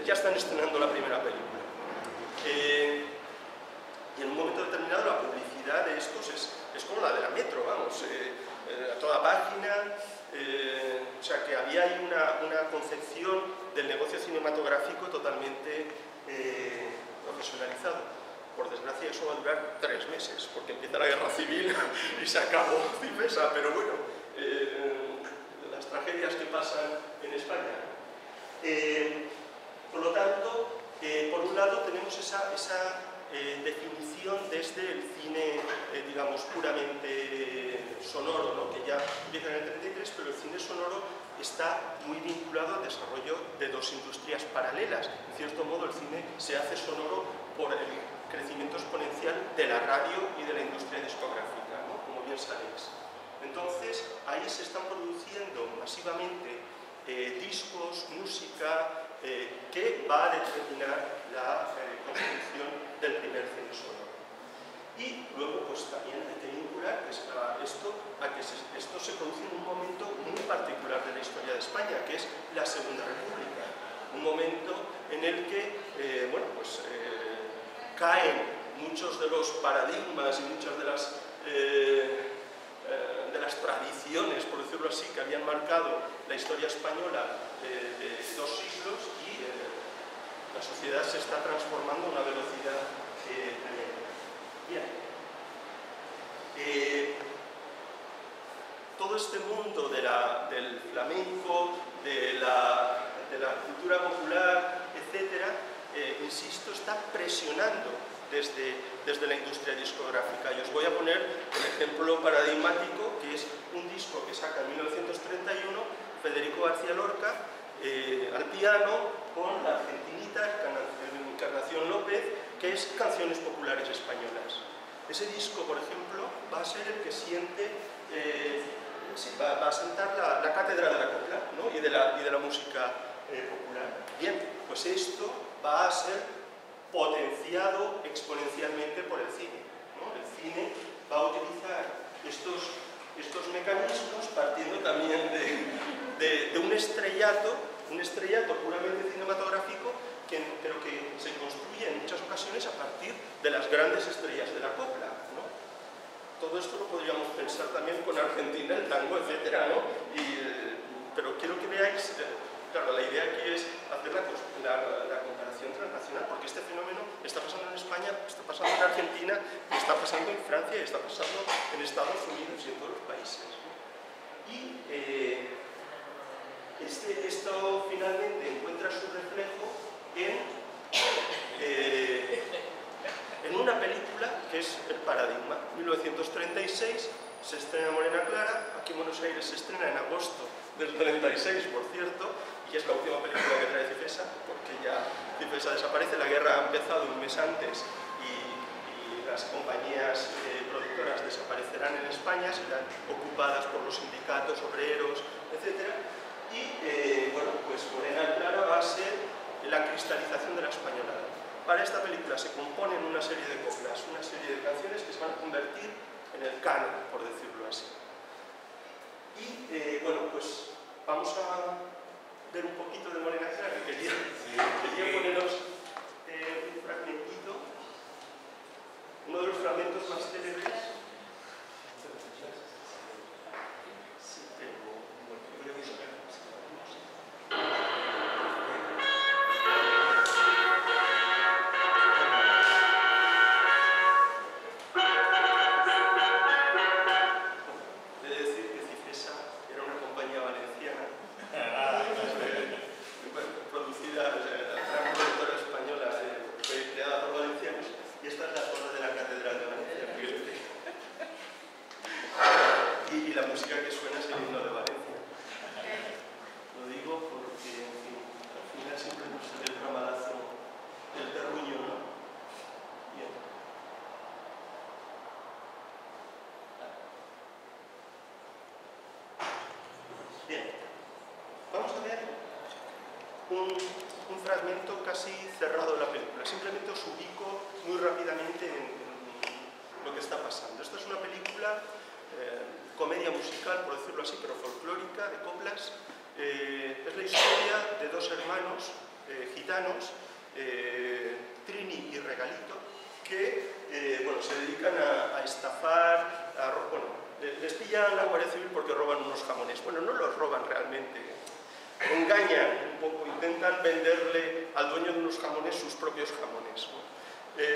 ya están estrenando la primera película. Y en un momento determinado la publicidad de estos es como la de la Metro, vamos, a toda página, o sea que había ahí una concepción del negocio cinematográfico totalmente profesionalizado. Por desgracia eso va a durar 3 meses, porque empieza la guerra civil y se acabó Cifesa, pero bueno, las tragedias que pasan en España. Por lo tanto, por un lado tenemos esa definición desde el cine, digamos, puramente sonoro, ¿no? Que ya empieza en el 33, pero el cine sonoro está muy vinculado al desarrollo de 2 industrias paralelas. En cierto modo, el cine se hace sonoro por el crecimiento exponencial de la radio y de la industria discográfica, ¿no? Como bien sabéis. Entonces, ahí se están produciendo masivamente discos, música, que va a determinar la construcción del primer cine sonoro. Y luego, pues también hay que vincular esto a que esto se produce en un momento muy particular de la historia de España, que es la Segunda República. Un momento en el que, caen muchos de los paradigmas y muchas de las tradiciones, por decirlo así, que habían marcado la historia española de 2 siglos, y la sociedad se está transformando a una velocidad tremenda. Bien. Todo este mundo del flamenco, de la cultura popular, etcétera, insisto, está presionando desde la industria discográfica. Y os voy a poner el ejemplo paradigmático, que es un disco que saca en 1931 Federico García Lorca al piano con la argentinita Encarnación López, que es Canciones Populares Españolas. Ese disco, por ejemplo, va a ser el que siente, va a sentar la cátedra de la copla, ¿no? y de la música popular. Bien, pues esto va a ser potenciado exponencialmente por el cine, ¿no? El cine va a utilizar estos mecanismos partiendo también de un estrellato puramente cinematográfico, pero que se construye en muchas ocasiones a partir de las grandes estrellas de la copla, ¿no? Todo esto lo podríamos pensar también con Argentina, el tango, etcétera, ¿no? Pero quiero que veáis, claro, la idea aquí es hacer la comparación transnacional, porque este fenómeno está pasando en España, está pasando en Argentina, está pasando en Francia, está pasando en Estados Unidos y en todos los países, ¿no? Y esto finalmente encuentra su reflejo en una película que es El Paradigma. 1936 se estrena Morena Clara, aquí en Buenos Aires se estrena en agosto del 36, por cierto, y es la última película que trae Cifesa, porque ya Cifesa desaparece. La guerra ha empezado un mes antes y las compañías productoras desaparecerán en España, serán ocupadas por los sindicatos, obreros, etc. Y pues Morena Clara va a ser la cristalización de la españolada. Para esta película se componen una serie de coplas, una serie de canciones que se van a convertir en el canon, por decirlo así. Y pues vamos a ver un poquito de Morena Clara, que quería poneros un fragmentito, uno de los fragmentos más célebres. Un fragmento casi cerrado de la película. Simplemente os ubico muy rápidamente en lo que está pasando. Esta es una película, comedia musical, por decirlo así, pero folclórica, de coplas. Es la historia de 2 hermanos gitanos, Trini y Regalito, que se dedican a estafar, les pillan la Guardia Civil porque roban unos jamones. Bueno, no los roban realmente, engañan un poco, intentan venderle al dueño de unos jamones sus propios jamones, ¿no?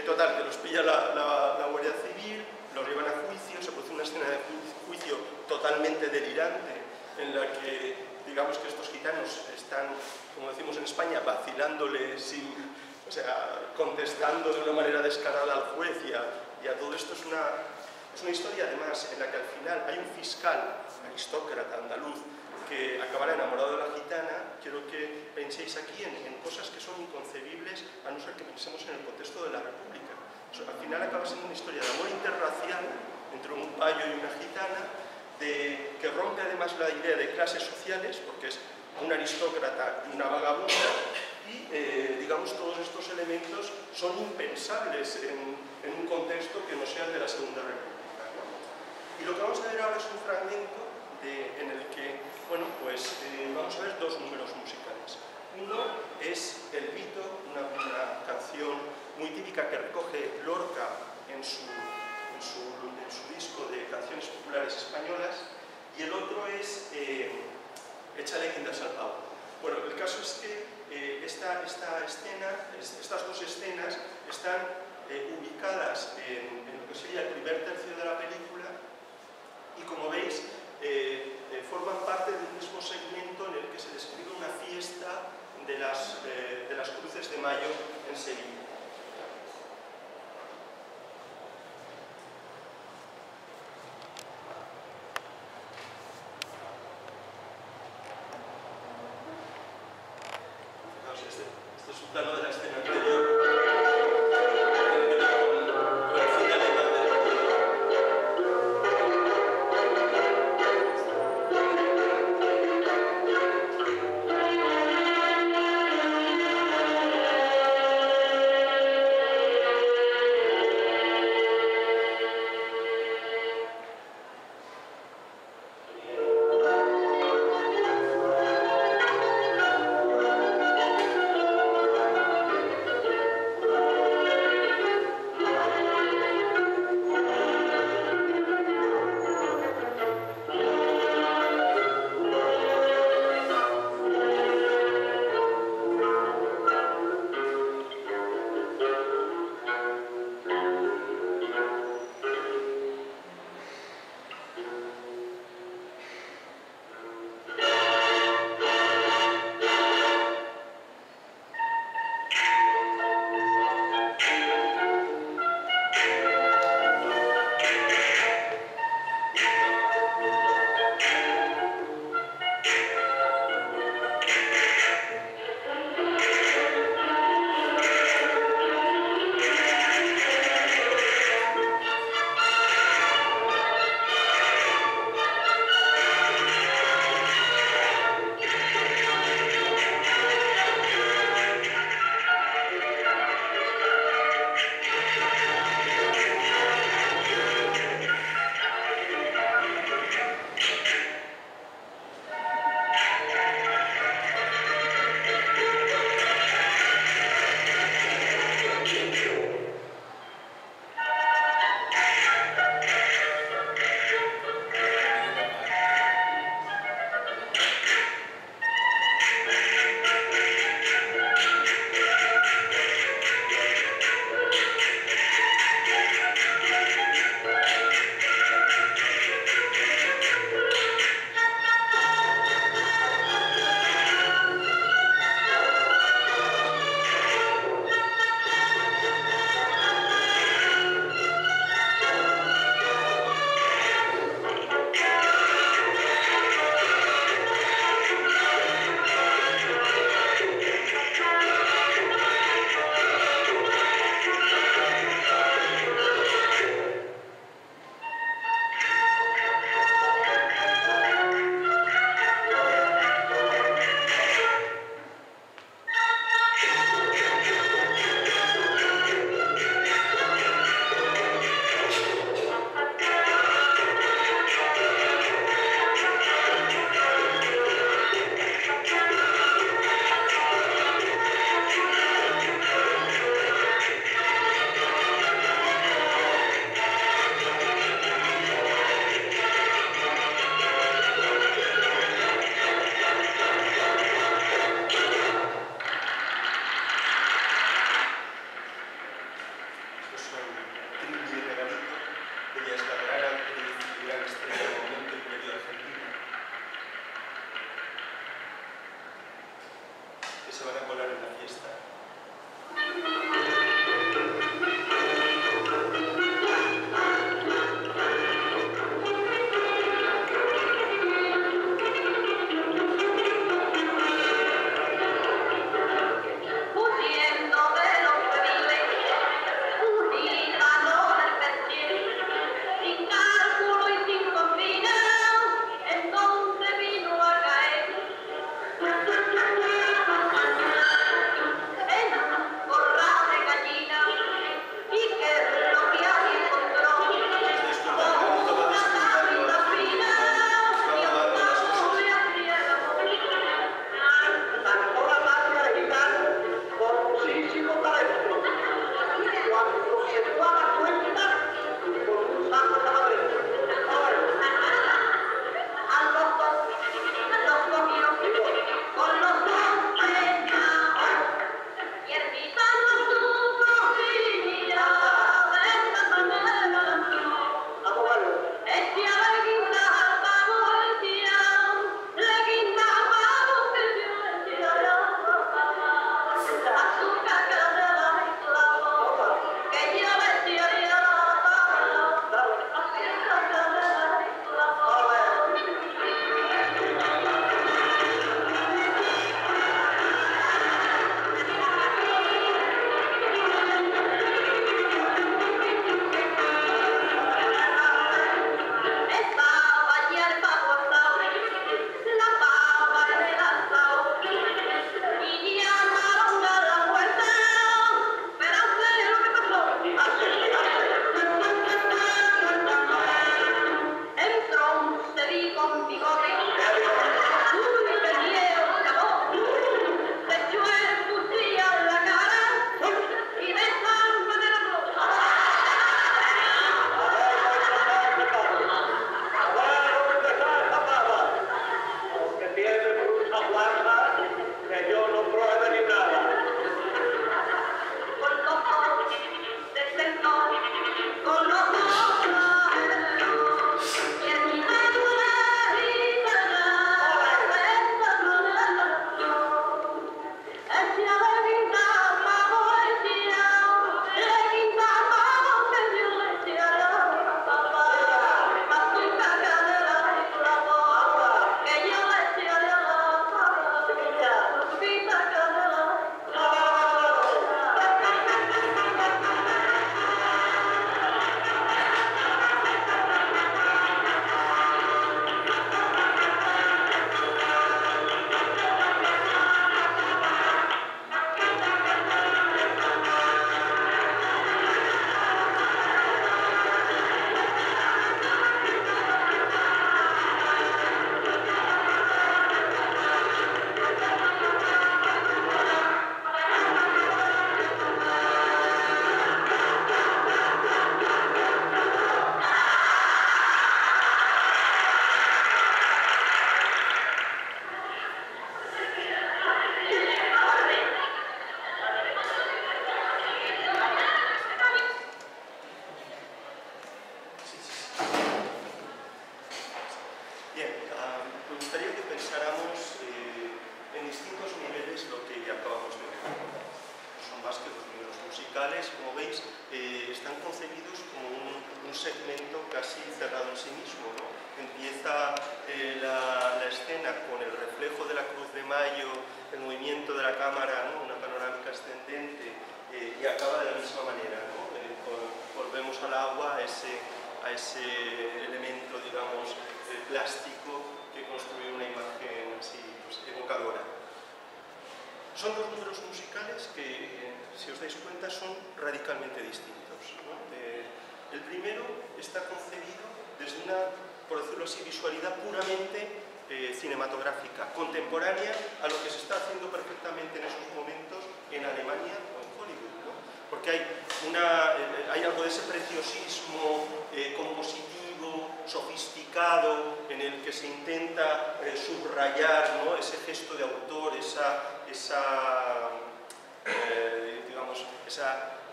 Total, que los pilla la Guardia Civil, los llevan a juicio, se produce una escena de juicio totalmente delirante en la que, digamos que estos gitanos están, como decimos en España, vacilándole o sea, contestando de una manera descarada al juez y a todo esto. Es una historia, además, en la que al final hay un fiscal, aristócrata, andaluz, que acabará enamorado de la gitana. Quiero que penséis aquí en cosas que son inconcebibles, a no ser que pensemos en el contexto de la República. Al final acaba siendo una historia de amor interracial entre un payo y una gitana, que rompe además la idea de clases sociales, porque es un aristócrata y una vagabunda, y digamos todos estos elementos son impensables en un contexto que no sea el de la Segunda República, ¿no? Y lo que vamos a ver ahora es un fragmento en el que, bueno, pues vamos a ver dos números musicales. Uno es El Vito, una canción muy típica que recoge Lorca en su disco de canciones populares españolas, y el otro es Échale guindas al pavo. Bueno, el caso es que estas dos escenas están ubicadas en lo que sería el primer tercio de la película, y como veis forman parte del mismo segmento en el que se describe una fiesta de las Cruces de Mayo en Sevilla. Este es un plano de la escena anterior. se van a colar en la fiesta.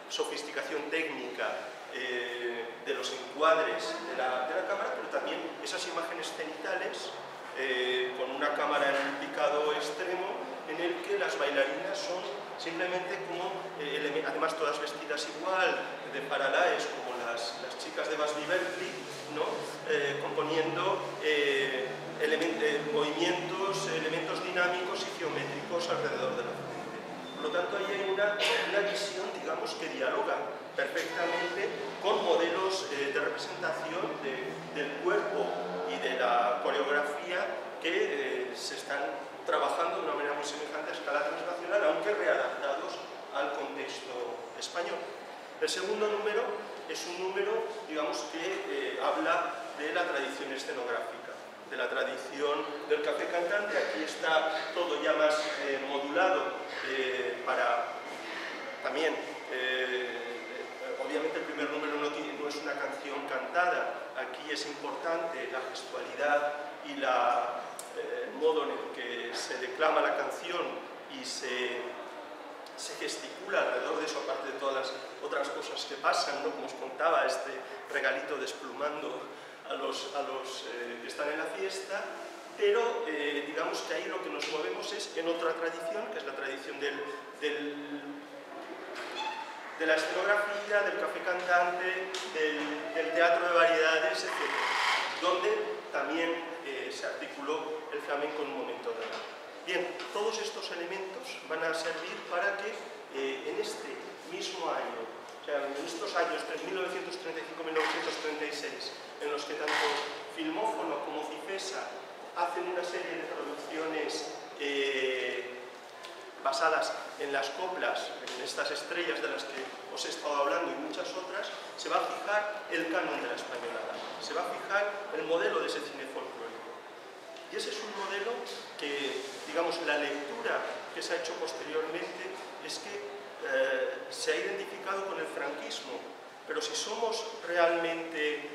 Sofisticación técnica de los encuadres de la cámara, pero también esas imágenes cenitales con una cámara en un picado extremo en el que las bailarinas son simplemente como, además todas vestidas igual, de paralaes como las chicas de Busby Berkeley, ¿no? Componiendo movimientos, elementos dinámicos y geométricos alrededor de la frente. Por lo tanto, ahí hay una visión, digamos, que dialoga perfectamente con modelos de representación del cuerpo y de la coreografía que se están trabajando de una manera muy semejante a escala transnacional, aunque readaptados al contexto español. El segundo número es un número, digamos, que habla de la tradición escenográfica, de la tradición del café cantante. Aquí está todo ya más modulado para también, obviamente el primer número no es una canción cantada, aquí es importante la gestualidad y el modo en el que se declama la canción y se gesticula alrededor de eso, aparte de todas las otras cosas que pasan, ¿no? Como os contaba, este regalito desplumando a los que están en la fiesta, pero digamos que ahí lo que nos movemos es en otra tradición, que es la tradición de la escenografía, del café cantante, del teatro de variedades, etc., donde también se articuló el flamenco en un momento dado. Bien, todos estos elementos van a servir para que en este mismo año, o sea, en estos años, 1935-1936, en los que tanto Filmófono como Cifesa hacen una serie de producciones basadas en las coplas, en estas estrellas de las que os he estado hablando y muchas otras, se va a fijar el canon de la españolada, se va a fijar el modelo de ese cine folclórico. Y ese es un modelo que, digamos, la lectura que se ha hecho posteriormente es que se ha identificado con el franquismo, pero si somos realmente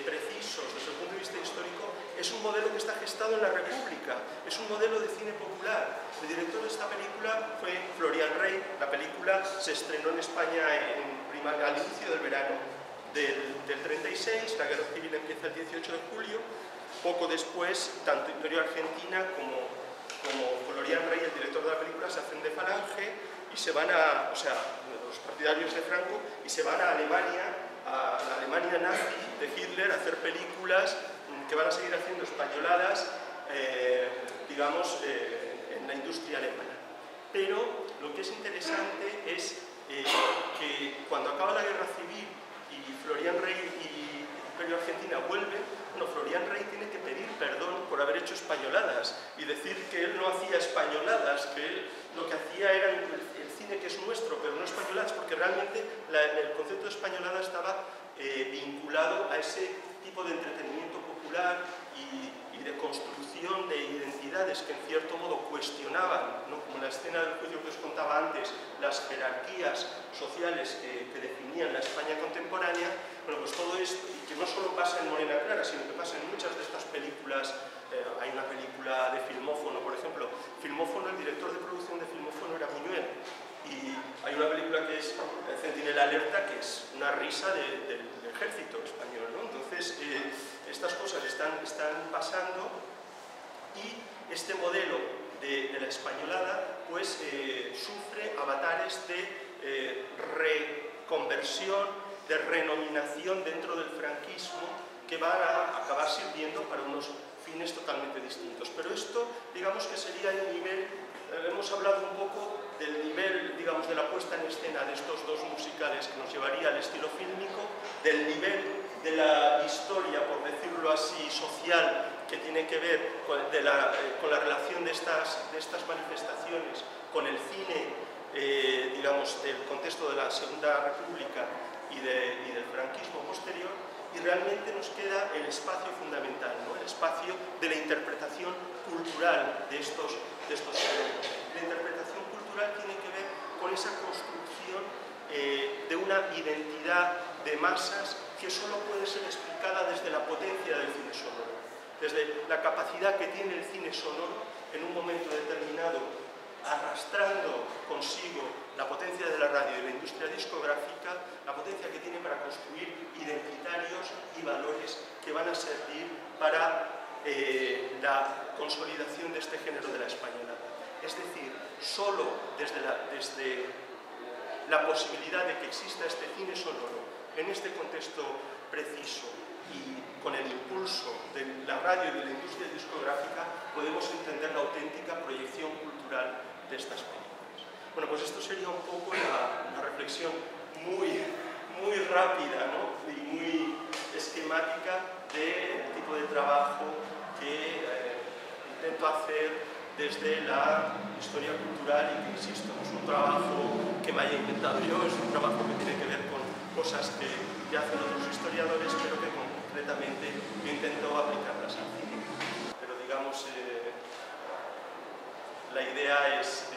precisos desde el punto de vista histórico, es un modelo que está gestado en la República, es un modelo de cine popular. El director de esta película fue Florian Rey. La película se estrenó en España al inicio del verano del 36, la guerra civil empieza el 18 de julio, poco después, tanto Imperio Argentina como Florian Rey, el director de la película, se hacen de falange y se van los partidarios de Franco, y se van a Alemania, a la Alemania nazi de Hitler, a hacer películas que van a seguir haciendo españoladas, digamos, en la industria alemana. Pero lo que es interesante es que cuando acaba la guerra civil y Florian Rey y Imperio Argentina vuelven, bueno, Florian Rey tiene que pedir perdón por haber hecho españoladas y decir que él no hacía españoladas, que él lo que hacía era el cine que es nuestro, pero no españoladas, porque realmente el concepto de españolada estaba vinculado a ese tipo de entretenimiento popular y de construcción de identidades que en cierto modo cuestionaban, ¿no? Como la escena del juicio que os contaba antes, las jerarquías sociales que definían la España contemporánea. Bueno, pues todo esto, y que no solo pasa en Morena Clara, sino que pasa en muchas de estas películas. Hay una película de Filmófono, por ejemplo. Filmófono, el director de producción de Filmófono era Buñuel. Y hay una película que es Centinela Alerta, que es una risa del ejército español, ¿no? Entonces, estas cosas están pasando, y este modelo de la españolada pues sufre avatares de reconversión, de renominación dentro del franquismo, que van a acabar sirviendo para unos fines totalmente distintos. Pero esto, digamos que sería el nivel, hemos hablado un poco del nivel, digamos, de la puesta en escena de estos dos musicales que nos llevaría al estilo fílmico, del nivel de la historia, por decirlo así, social, que tiene que ver con la relación de estas manifestaciones con el cine, digamos, del contexto de la Segunda República y del franquismo posterior, y realmente nos queda el espacio fundamental, ¿no? El espacio de la interpretación cultural de estos elementos. La interpretación cultural tiene que ver con esa construcción de una identidad de masas que solo puede ser explicada desde la potencia del cine sonoro, desde la capacidad que tiene el cine sonoro en un momento determinado, arrastrando consigo la potencia de la radio y de la industria discográfica, la potencia que tiene para construir identitarios y valores que van a servir para la consolidación de este género de la españolada. Es decir, solo desde la posibilidad de que exista este cine sonoro en este contexto preciso y con el impulso de la radio y de la industria discográfica, podemos entender la auténtica proyección cultural de estas películas. Bueno, pues esto sería un poco una reflexión muy rápida, ¿no? Y muy esquemática del tipo de trabajo que intento hacer desde la historia cultural y que, insisto, no es un trabajo que me haya inventado yo, es un trabajo que tiene que ver con cosas que hacen otros historiadores, pero que concretamente yo intento aplicarlas al cine. Pero digamos, la idea es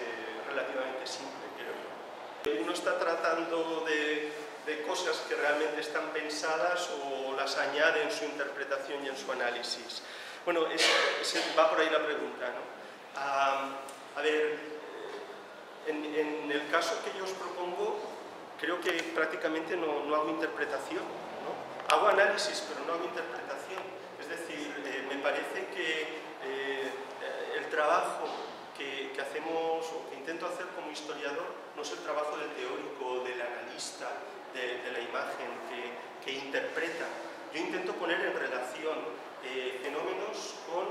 relativamente simple, creo yo. Uno está tratando de cosas que realmente están pensadas o las añade en su interpretación y en su análisis. Bueno, va por ahí la pregunta, ¿no? A ver, en el caso que yo os propongo, creo que prácticamente no hago interpretación, ¿no? Hago análisis, pero no hago interpretación. Es decir, me parece que el trabajo que hacemos o que intento hacer como historiador no es el trabajo del teórico, del analista, de la imagen que interpreta. Yo intento poner en relación fenómenos con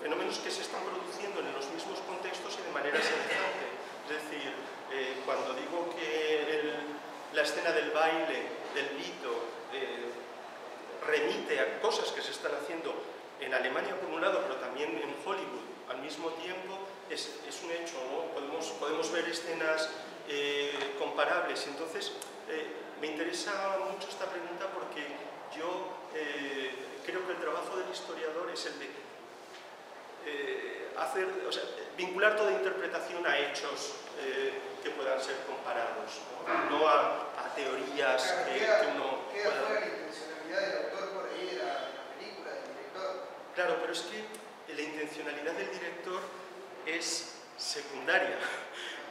fenómenos que se están produciendo en los mismos contextos y de manera semejante. Es decir, cuando digo que la escena del baile, del mito, remite a cosas que se están haciendo en Alemania por un lado, pero también en Hollywood al mismo tiempo, es un hecho, ¿no? Podemos ver escenas comparables. Entonces, me interesa mucho esta pregunta porque yo creo que el trabajo del historiador es el de vincular toda interpretación a hechos que puedan ser comparados, no a teorías que uno pueda... ¿Queda fuera la intencionalidad del autor por ahí de la película, del director? Claro, pero es que la intencionalidad del director es secundaria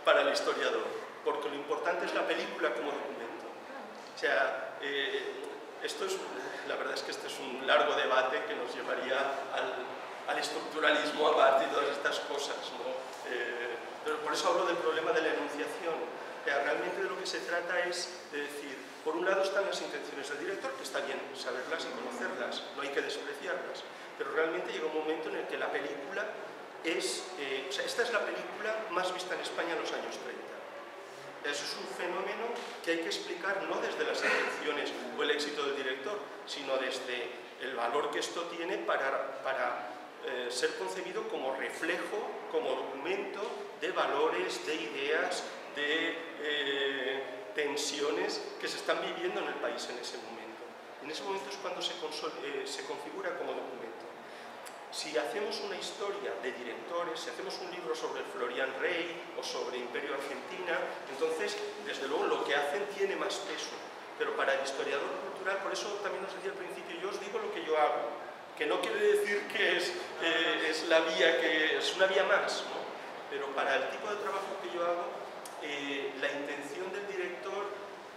para el historiador, porque lo importante es la película como documento. O sea, la verdad es que este es un largo debate que nos llevaría al estructuralismo aparte y todas estas cosas, ¿no? Pero por eso hablo del problema de la enunciación. Realmente de lo que se trata es de decir, por un lado están las intenciones del director, que está bien saberlas y conocerlas, no hay que despreciarlas, pero realmente llega un momento en el que la película esta es la película más vista en España en los años 30. Eso es un fenómeno que hay que explicar no desde las intenciones o el éxito del director, sino desde el valor que esto tiene para ser concebido como reflejo, como documento de valores, de ideas, de tensiones que se están viviendo en el país en ese momento. En ese momento es cuando se configura como documento. Si hacemos una historia de directores, si hacemos un libro sobre Florian Rey o sobre Imperio Argentina, entonces, desde luego, lo que hacen tiene más peso. Pero para el historiador cultural, por eso también os decía al principio, yo os digo lo que yo hago, que no quiere decir que es una vía más, ¿no? Pero para el tipo de trabajo que yo hago, la intención del director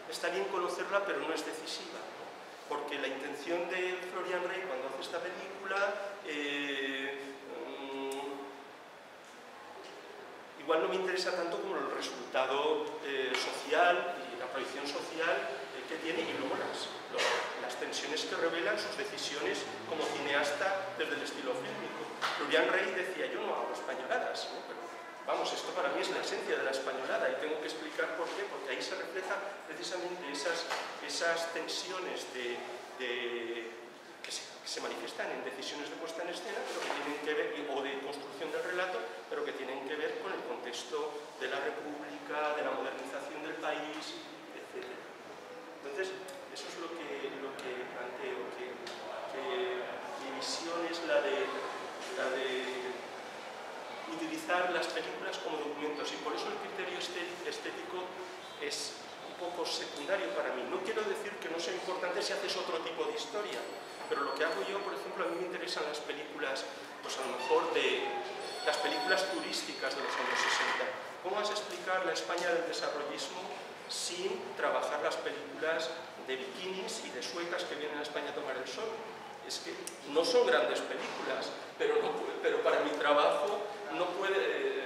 está bien conocerla, pero no es decisiva, ¿no? Porque la intención de Florian Rey cuando hace esta película igual no me interesa tanto como el resultado social y la proyección social que tiene, y luego las tensiones que revelan sus decisiones como cineasta desde el estilo fílmico. Florian Rey decía, yo no hago españoladas, ¿no? Pero vamos, esto para mí es la esencia de la españolada y tengo que explicar por qué, porque ahí se reflejan precisamente esas tensiones que se manifiestan en decisiones de puesta en escena, pero que tienen que ver, o de construcción del relato, pero que tienen que ver con el contexto de la República, de la modernización del país, etc. Entonces, eso es lo que planteo, que mi visión es la de utilizar las películas como documentos, y por eso el criterio estético es un poco secundario para mí. No quiero decir que no sea importante si haces otro tipo de historia, pero lo que hago yo, por ejemplo, a mí me interesan las películas, pues a lo mejor de las películas turísticas de los años 60. ¿Cómo vas a explicar la España del desarrollismo sin trabajar las películas de bikinis y de suecas que vienen a España a tomar el sol? Es que no son grandes películas, pero para mi trabajo no puede...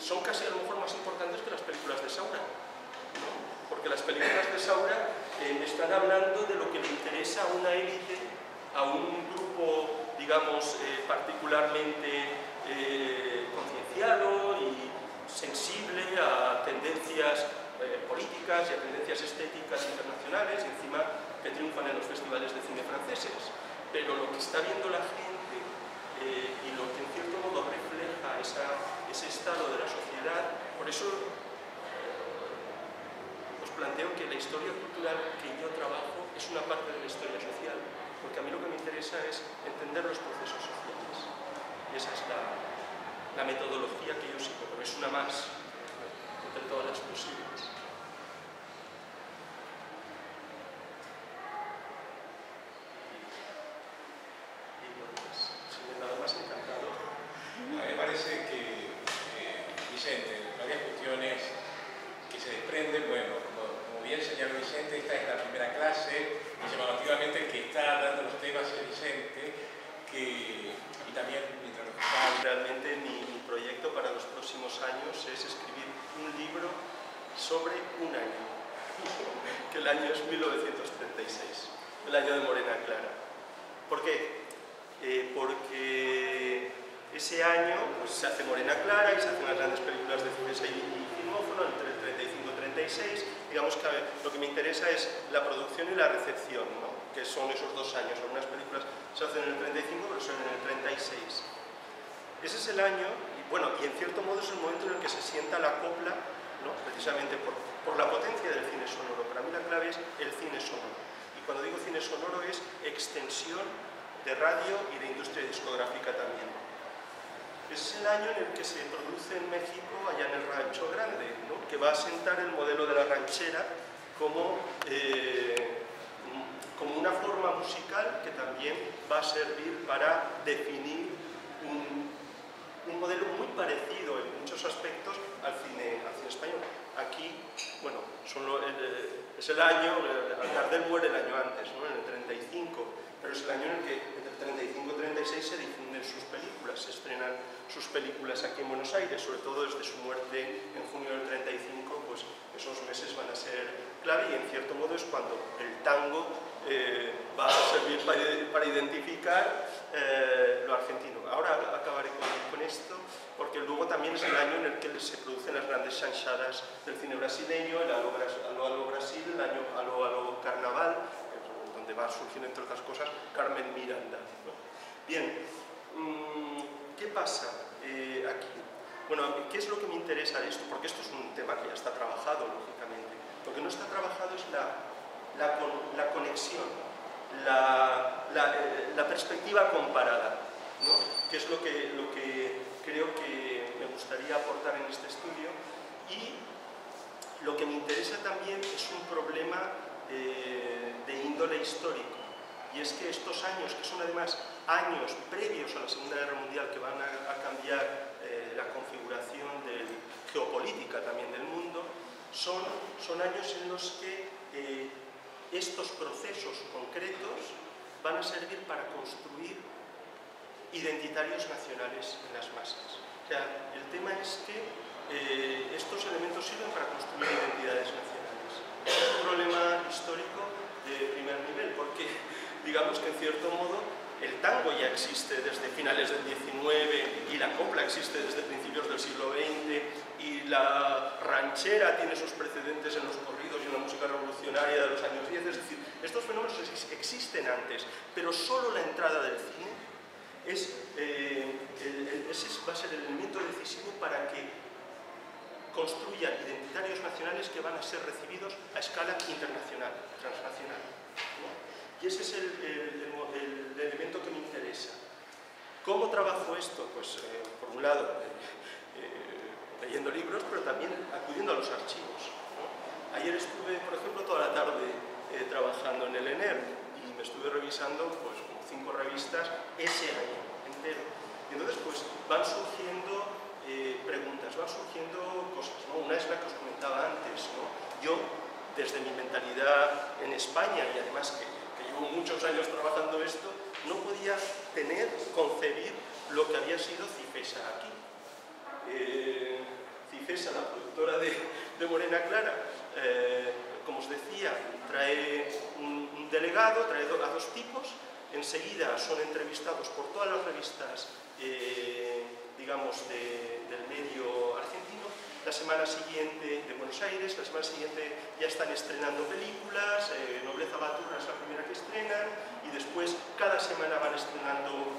son casi a lo mejor más importantes que las películas de Saura, ¿no? Porque las películas de Saura están hablando de lo que le interesa a una élite, a un grupo, digamos, particularmente concienciado y sensible a tendencias políticas y a tendencias estéticas internacionales, y encima que triunfan en los festivales de cine franceses. Pero lo que está viendo la gente y lo que en cierto modo refleja ese estado de la sociedad, por eso os planteo que la historia cultural que yo trabajo es una parte de la historia social, porque a mí lo que me interesa es entender los procesos sociales. Y esa es la metodología que yo sigo, pero es una más entre todas las posibles. Y bueno, pues, sin nada más, encantado. A mí me parece que, Vicente, varias cuestiones que se desprenden, bueno, como bien señaló Vicente, esta es la primera clase, y llamativamente que está dando los temas el Vicente, y también mientras lo está... Realmente mi proyecto para los próximos años es escribir un libro sobre un año, que el año es 1936, el año de Morena Clara. ¿Por qué? Porque ese año pues, se hace Morena Clara y se hacen las grandes películas de cine y filmófono entre el 35 y 36. Digamos que lo que me interesa es la producción y la recepción, ¿no? Que son esos 2 años. Algunas películas se hacen en el 35, pero son en el 36. Ese es el año, y bueno, y en cierto modo es el momento en el que se sienta la copla, ¿no? Precisamente por la potencia del cine sonoro. Para mí la clave es el cine sonoro. Y cuando digo cine sonoro es extensión de radio y de industria discográfica también. Es el año en el que se produce en México, allá en el Rancho Grande, ¿no? Que va a sentar el modelo de la ranchera como una forma musical que también va a servir para definir un modelo muy parecido en muchos aspectos al cine español. Aquí, bueno, es el año, Gardel muere el año antes, ¿no? En el 35, pero es el año en el que entre el 35 y 36 se difunden sus películas, se estrenan sus películas aquí en Buenos Aires, sobre todo desde su muerte en junio del 35, pues esos meses van a ser clave, y en cierto modo es cuando el tango va a servir para identificar lo argentino. Ahora acabaré con esto, porque luego también es el año en el que se producen las grandes chanchadas del cine brasileño, el Aló Aló Brasil, el año Aló Aló Carnaval, donde va surgiendo, entre otras cosas, Carmen Miranda, ¿no? Bien, ¿qué pasa aquí? Bueno, ¿qué es lo que me interesa de esto? Porque esto es un tema que ya está trabajado, lógicamente. Lo que no está trabajado es la conexión, la perspectiva comparada, ¿no? Que es lo que creo que me gustaría aportar en este estudio. Y lo que me interesa también es un problema de índole histórico, y es que estos años, que son además años previos a la Segunda Guerra Mundial, que van a cambiar la configuración geopolítica también del mundo, son años en los que estos procesos concretos van a servir para construir identitarios nacionales en las masas. O sea, el tema es que estos elementos sirven para construir identidades nacionales. Es un problema histórico de primer nivel, porque digamos que en cierto modo el tango ya existe desde finales del XIX y la copla existe desde principios del siglo XX, y la ranchera tiene sus precedentes en los corridos y en la música revolucionaria de los años 10. Es decir, estos fenómenos existen antes, pero solo la entrada del cine ese va a ser el elemento decisivo para que construyan identitarios nacionales que van a ser recibidos a escala internacional, transnacional, ¿no? Y ese es el elemento que me interesa. ¿Cómo trabajo esto? Pues, por un lado, leyendo libros, pero también acudiendo a los archivos, ¿no? Ayer estuve, por ejemplo, toda la tarde trabajando en el ENER, y me estuve revisando pues, 5 revistas ese año entero. Y entonces pues, van surgiendo preguntas, van surgiendo cosas, ¿no? Una es la que os comentaba antes, ¿no? Yo, desde mi mentalidad en España, y además que llevo muchos años trabajando esto, no podía concebir lo que había sido Cifesa aquí. de Morena Clara, como os decía, trae un delegado, trae a dos tipos, enseguida son entrevistados por todas las revistas, digamos, del medio argentino. La semana siguiente de Buenos Aires, la semana siguiente ya están estrenando películas, Nobleza Baturra es la primera que estrenan, y después cada semana van estrenando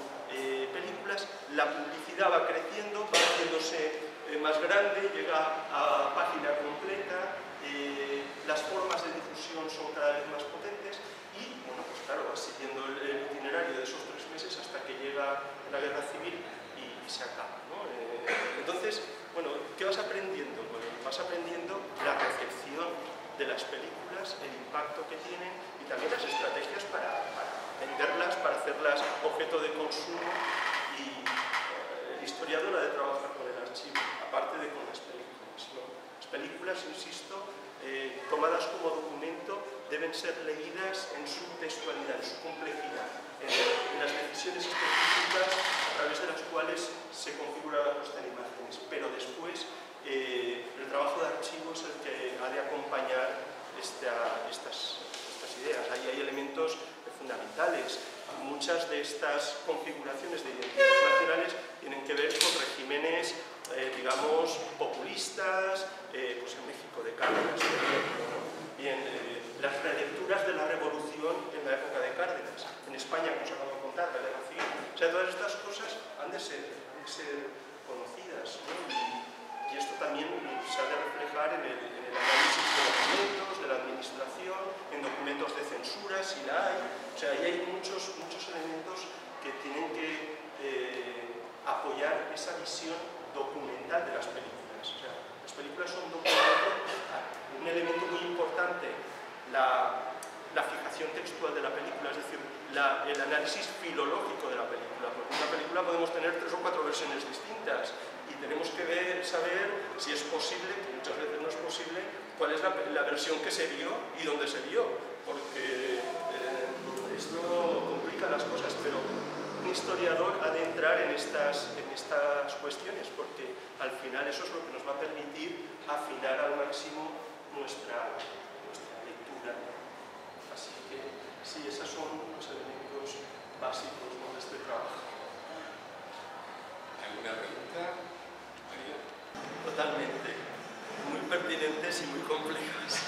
películas. La publicidad va creciendo, va haciéndose más grande, llega a página completa, las formas de difusión son cada vez más potentes y, bueno, pues claro, vas siguiendo el itinerario de esos 3 meses hasta que llega la guerra civil y se acaba, ¿no? Entonces, bueno, ¿qué vas aprendiendo? Pues vas aprendiendo la recepción de las películas, el impacto que tienen y también las estrategias para venderlas, para hacerlas objeto de consumo, y el historiador ha de trabajar con el archivo, aparte de con las películas, ¿no? Las películas, insisto, tomadas como documento, deben ser leídas en su textualidad, en su complejidad, en las decisiones específicas a través de las cuales se configura la puesta en imágenes, pero después el trabajo de archivo es el que ha de acompañar estas ideas. Ahí hay elementos fundamentales. Muchas de estas configuraciones de identidades nacionales tienen que ver con regímenes, digamos, populistas, pues en México de Cárdenas, por ejemplo, ¿no? Bien, las relecturas de la revolución en la época de Cárdenas, en España, como os acabo de contar, la guerra civil. O sea, todas estas cosas han de ser conocidas, ¿no? Y esto también se ha de reflejar en el análisis de documentos, de la administración, en documentos de censura, si la hay. O sea, ahí hay muchos elementos que tienen que apoyar esa visión documental de las películas. O sea, las películas son un elemento muy importante, la fijación textual de la película, es decir, el análisis filológico de la película, porque en una película podemos tener 3 o 4 versiones distintas y tenemos que saber si es posible, que muchas veces no es posible, cuál es la versión que se vio y dónde se vio, porque esto complica las cosas, pero un historiador ha de entrar en estas cuestiones, porque al final eso es lo que nos va a permitir afinar al máximo nuestra lectura. Así que sí, esos son los elementos básicos, ¿no?, de este trabajo. ¿Alguna pregunta, María? Totalmente. Muy pertinentes y muy complejas.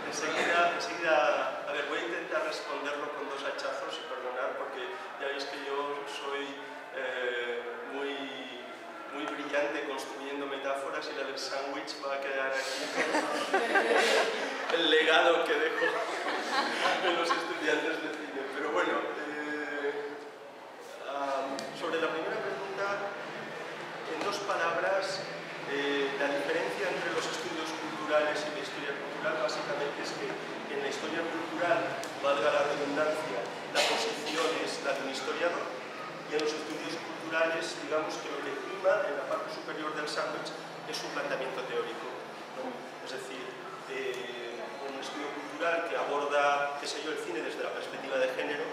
Enseguida, a ver, voy a intentar responderlo con 2 hachazos y perdonar, porque ya veis que yo soy muy brillante construyendo metáforas y la del sándwich va a quedar aquí el legado que dejo de los estudiantes de cine. Pero bueno, sobre la primera pregunta, en 2 palabras, la diferencia entre los estudios culturales y la historia cultural básicamente es que en la historia cultural, valga la redundancia, la posición es la de un historiador, y en los estudios culturales, digamos que lo que prima en la parte superior del sándwich es un planteamiento teórico, ¿no? Es decir, un estudio cultural que aborda, qué sé yo, el cine desde la perspectiva de género,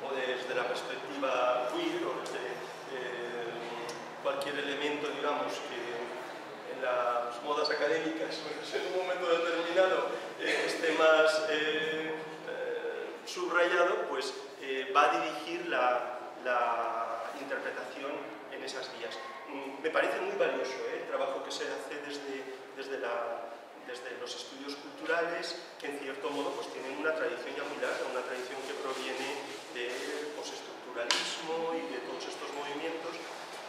o desde la perspectiva queer, o desde cualquier elemento, digamos, que en las modas académicas, pues, en un momento determinado, esté más subrayado, pues va a dirigir la interpretación en esas vías. Me parece muy valioso el trabajo que se hace desde los estudios culturales, que en cierto modo pues, tienen una tradición ya muy larga, una tradición que proviene del postestructuralismo y de todos estos movimientos.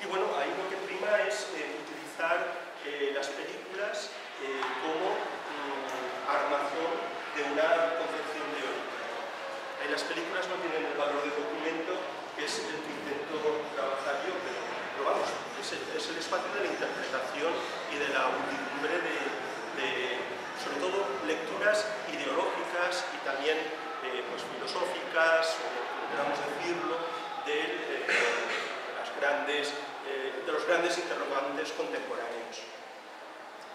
Y bueno, ahí lo que prima es utilizar las películas como armazón de una concepción teórica. Las películas no tienen el valor de documento, que es el que intento trabajar yo, pero vamos, es el espacio de la interpretación y de la unidumbre de sobre todo lecturas ideológicas y también pues, filosóficas, o como queramos decirlo, de los grandes interrogantes contemporáneos.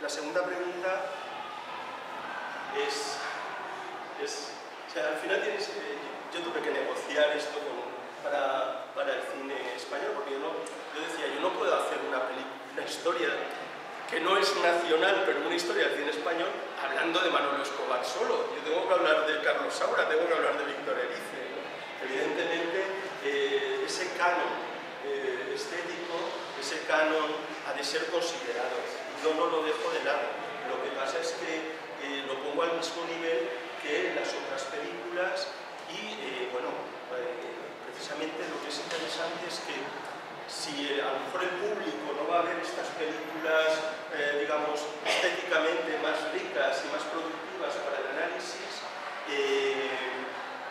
La segunda pregunta es o sea, al final yo tuve que negociar esto para el cine español, porque yo decía, yo no puedo hacer una historia que que no es nacional, pero una historia del cine español, hablando de Manolo Escobar solo. Yo tengo que hablar de Carlos Saura, tengo que hablar de Víctor Erice, ¿no? Evidentemente, ese canon estético, ese canon ha de ser considerado. Yo no lo dejo de lado. Lo que pasa es que lo pongo al mismo nivel que las otras películas y, bueno, precisamente lo que es interesante es que si a lo mejor el público no va a ver estas películas, digamos, estéticamente más ricas y más productivas para el análisis,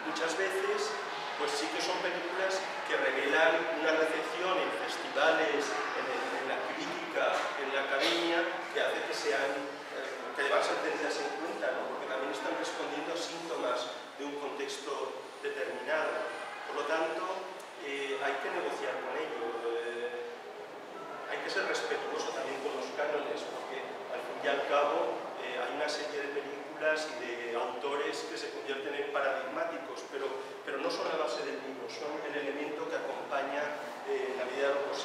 muchas veces pues sí que son películas que revelan una recepción en festivales, en la crítica, en la academia, que hace que sean, que deban ser tenidas en cuenta, ¿no? Porque también están respondiendo a síntomas de un contexto determinado. Por lo tanto, hay que negociar con ello. Hay que ser respetuoso también con los cánones, porque al fin y al cabo hay una serie de películas y de autores que se convierten en paradigmáticos, pero no son la base del libro, son el elemento que acompaña la vida de los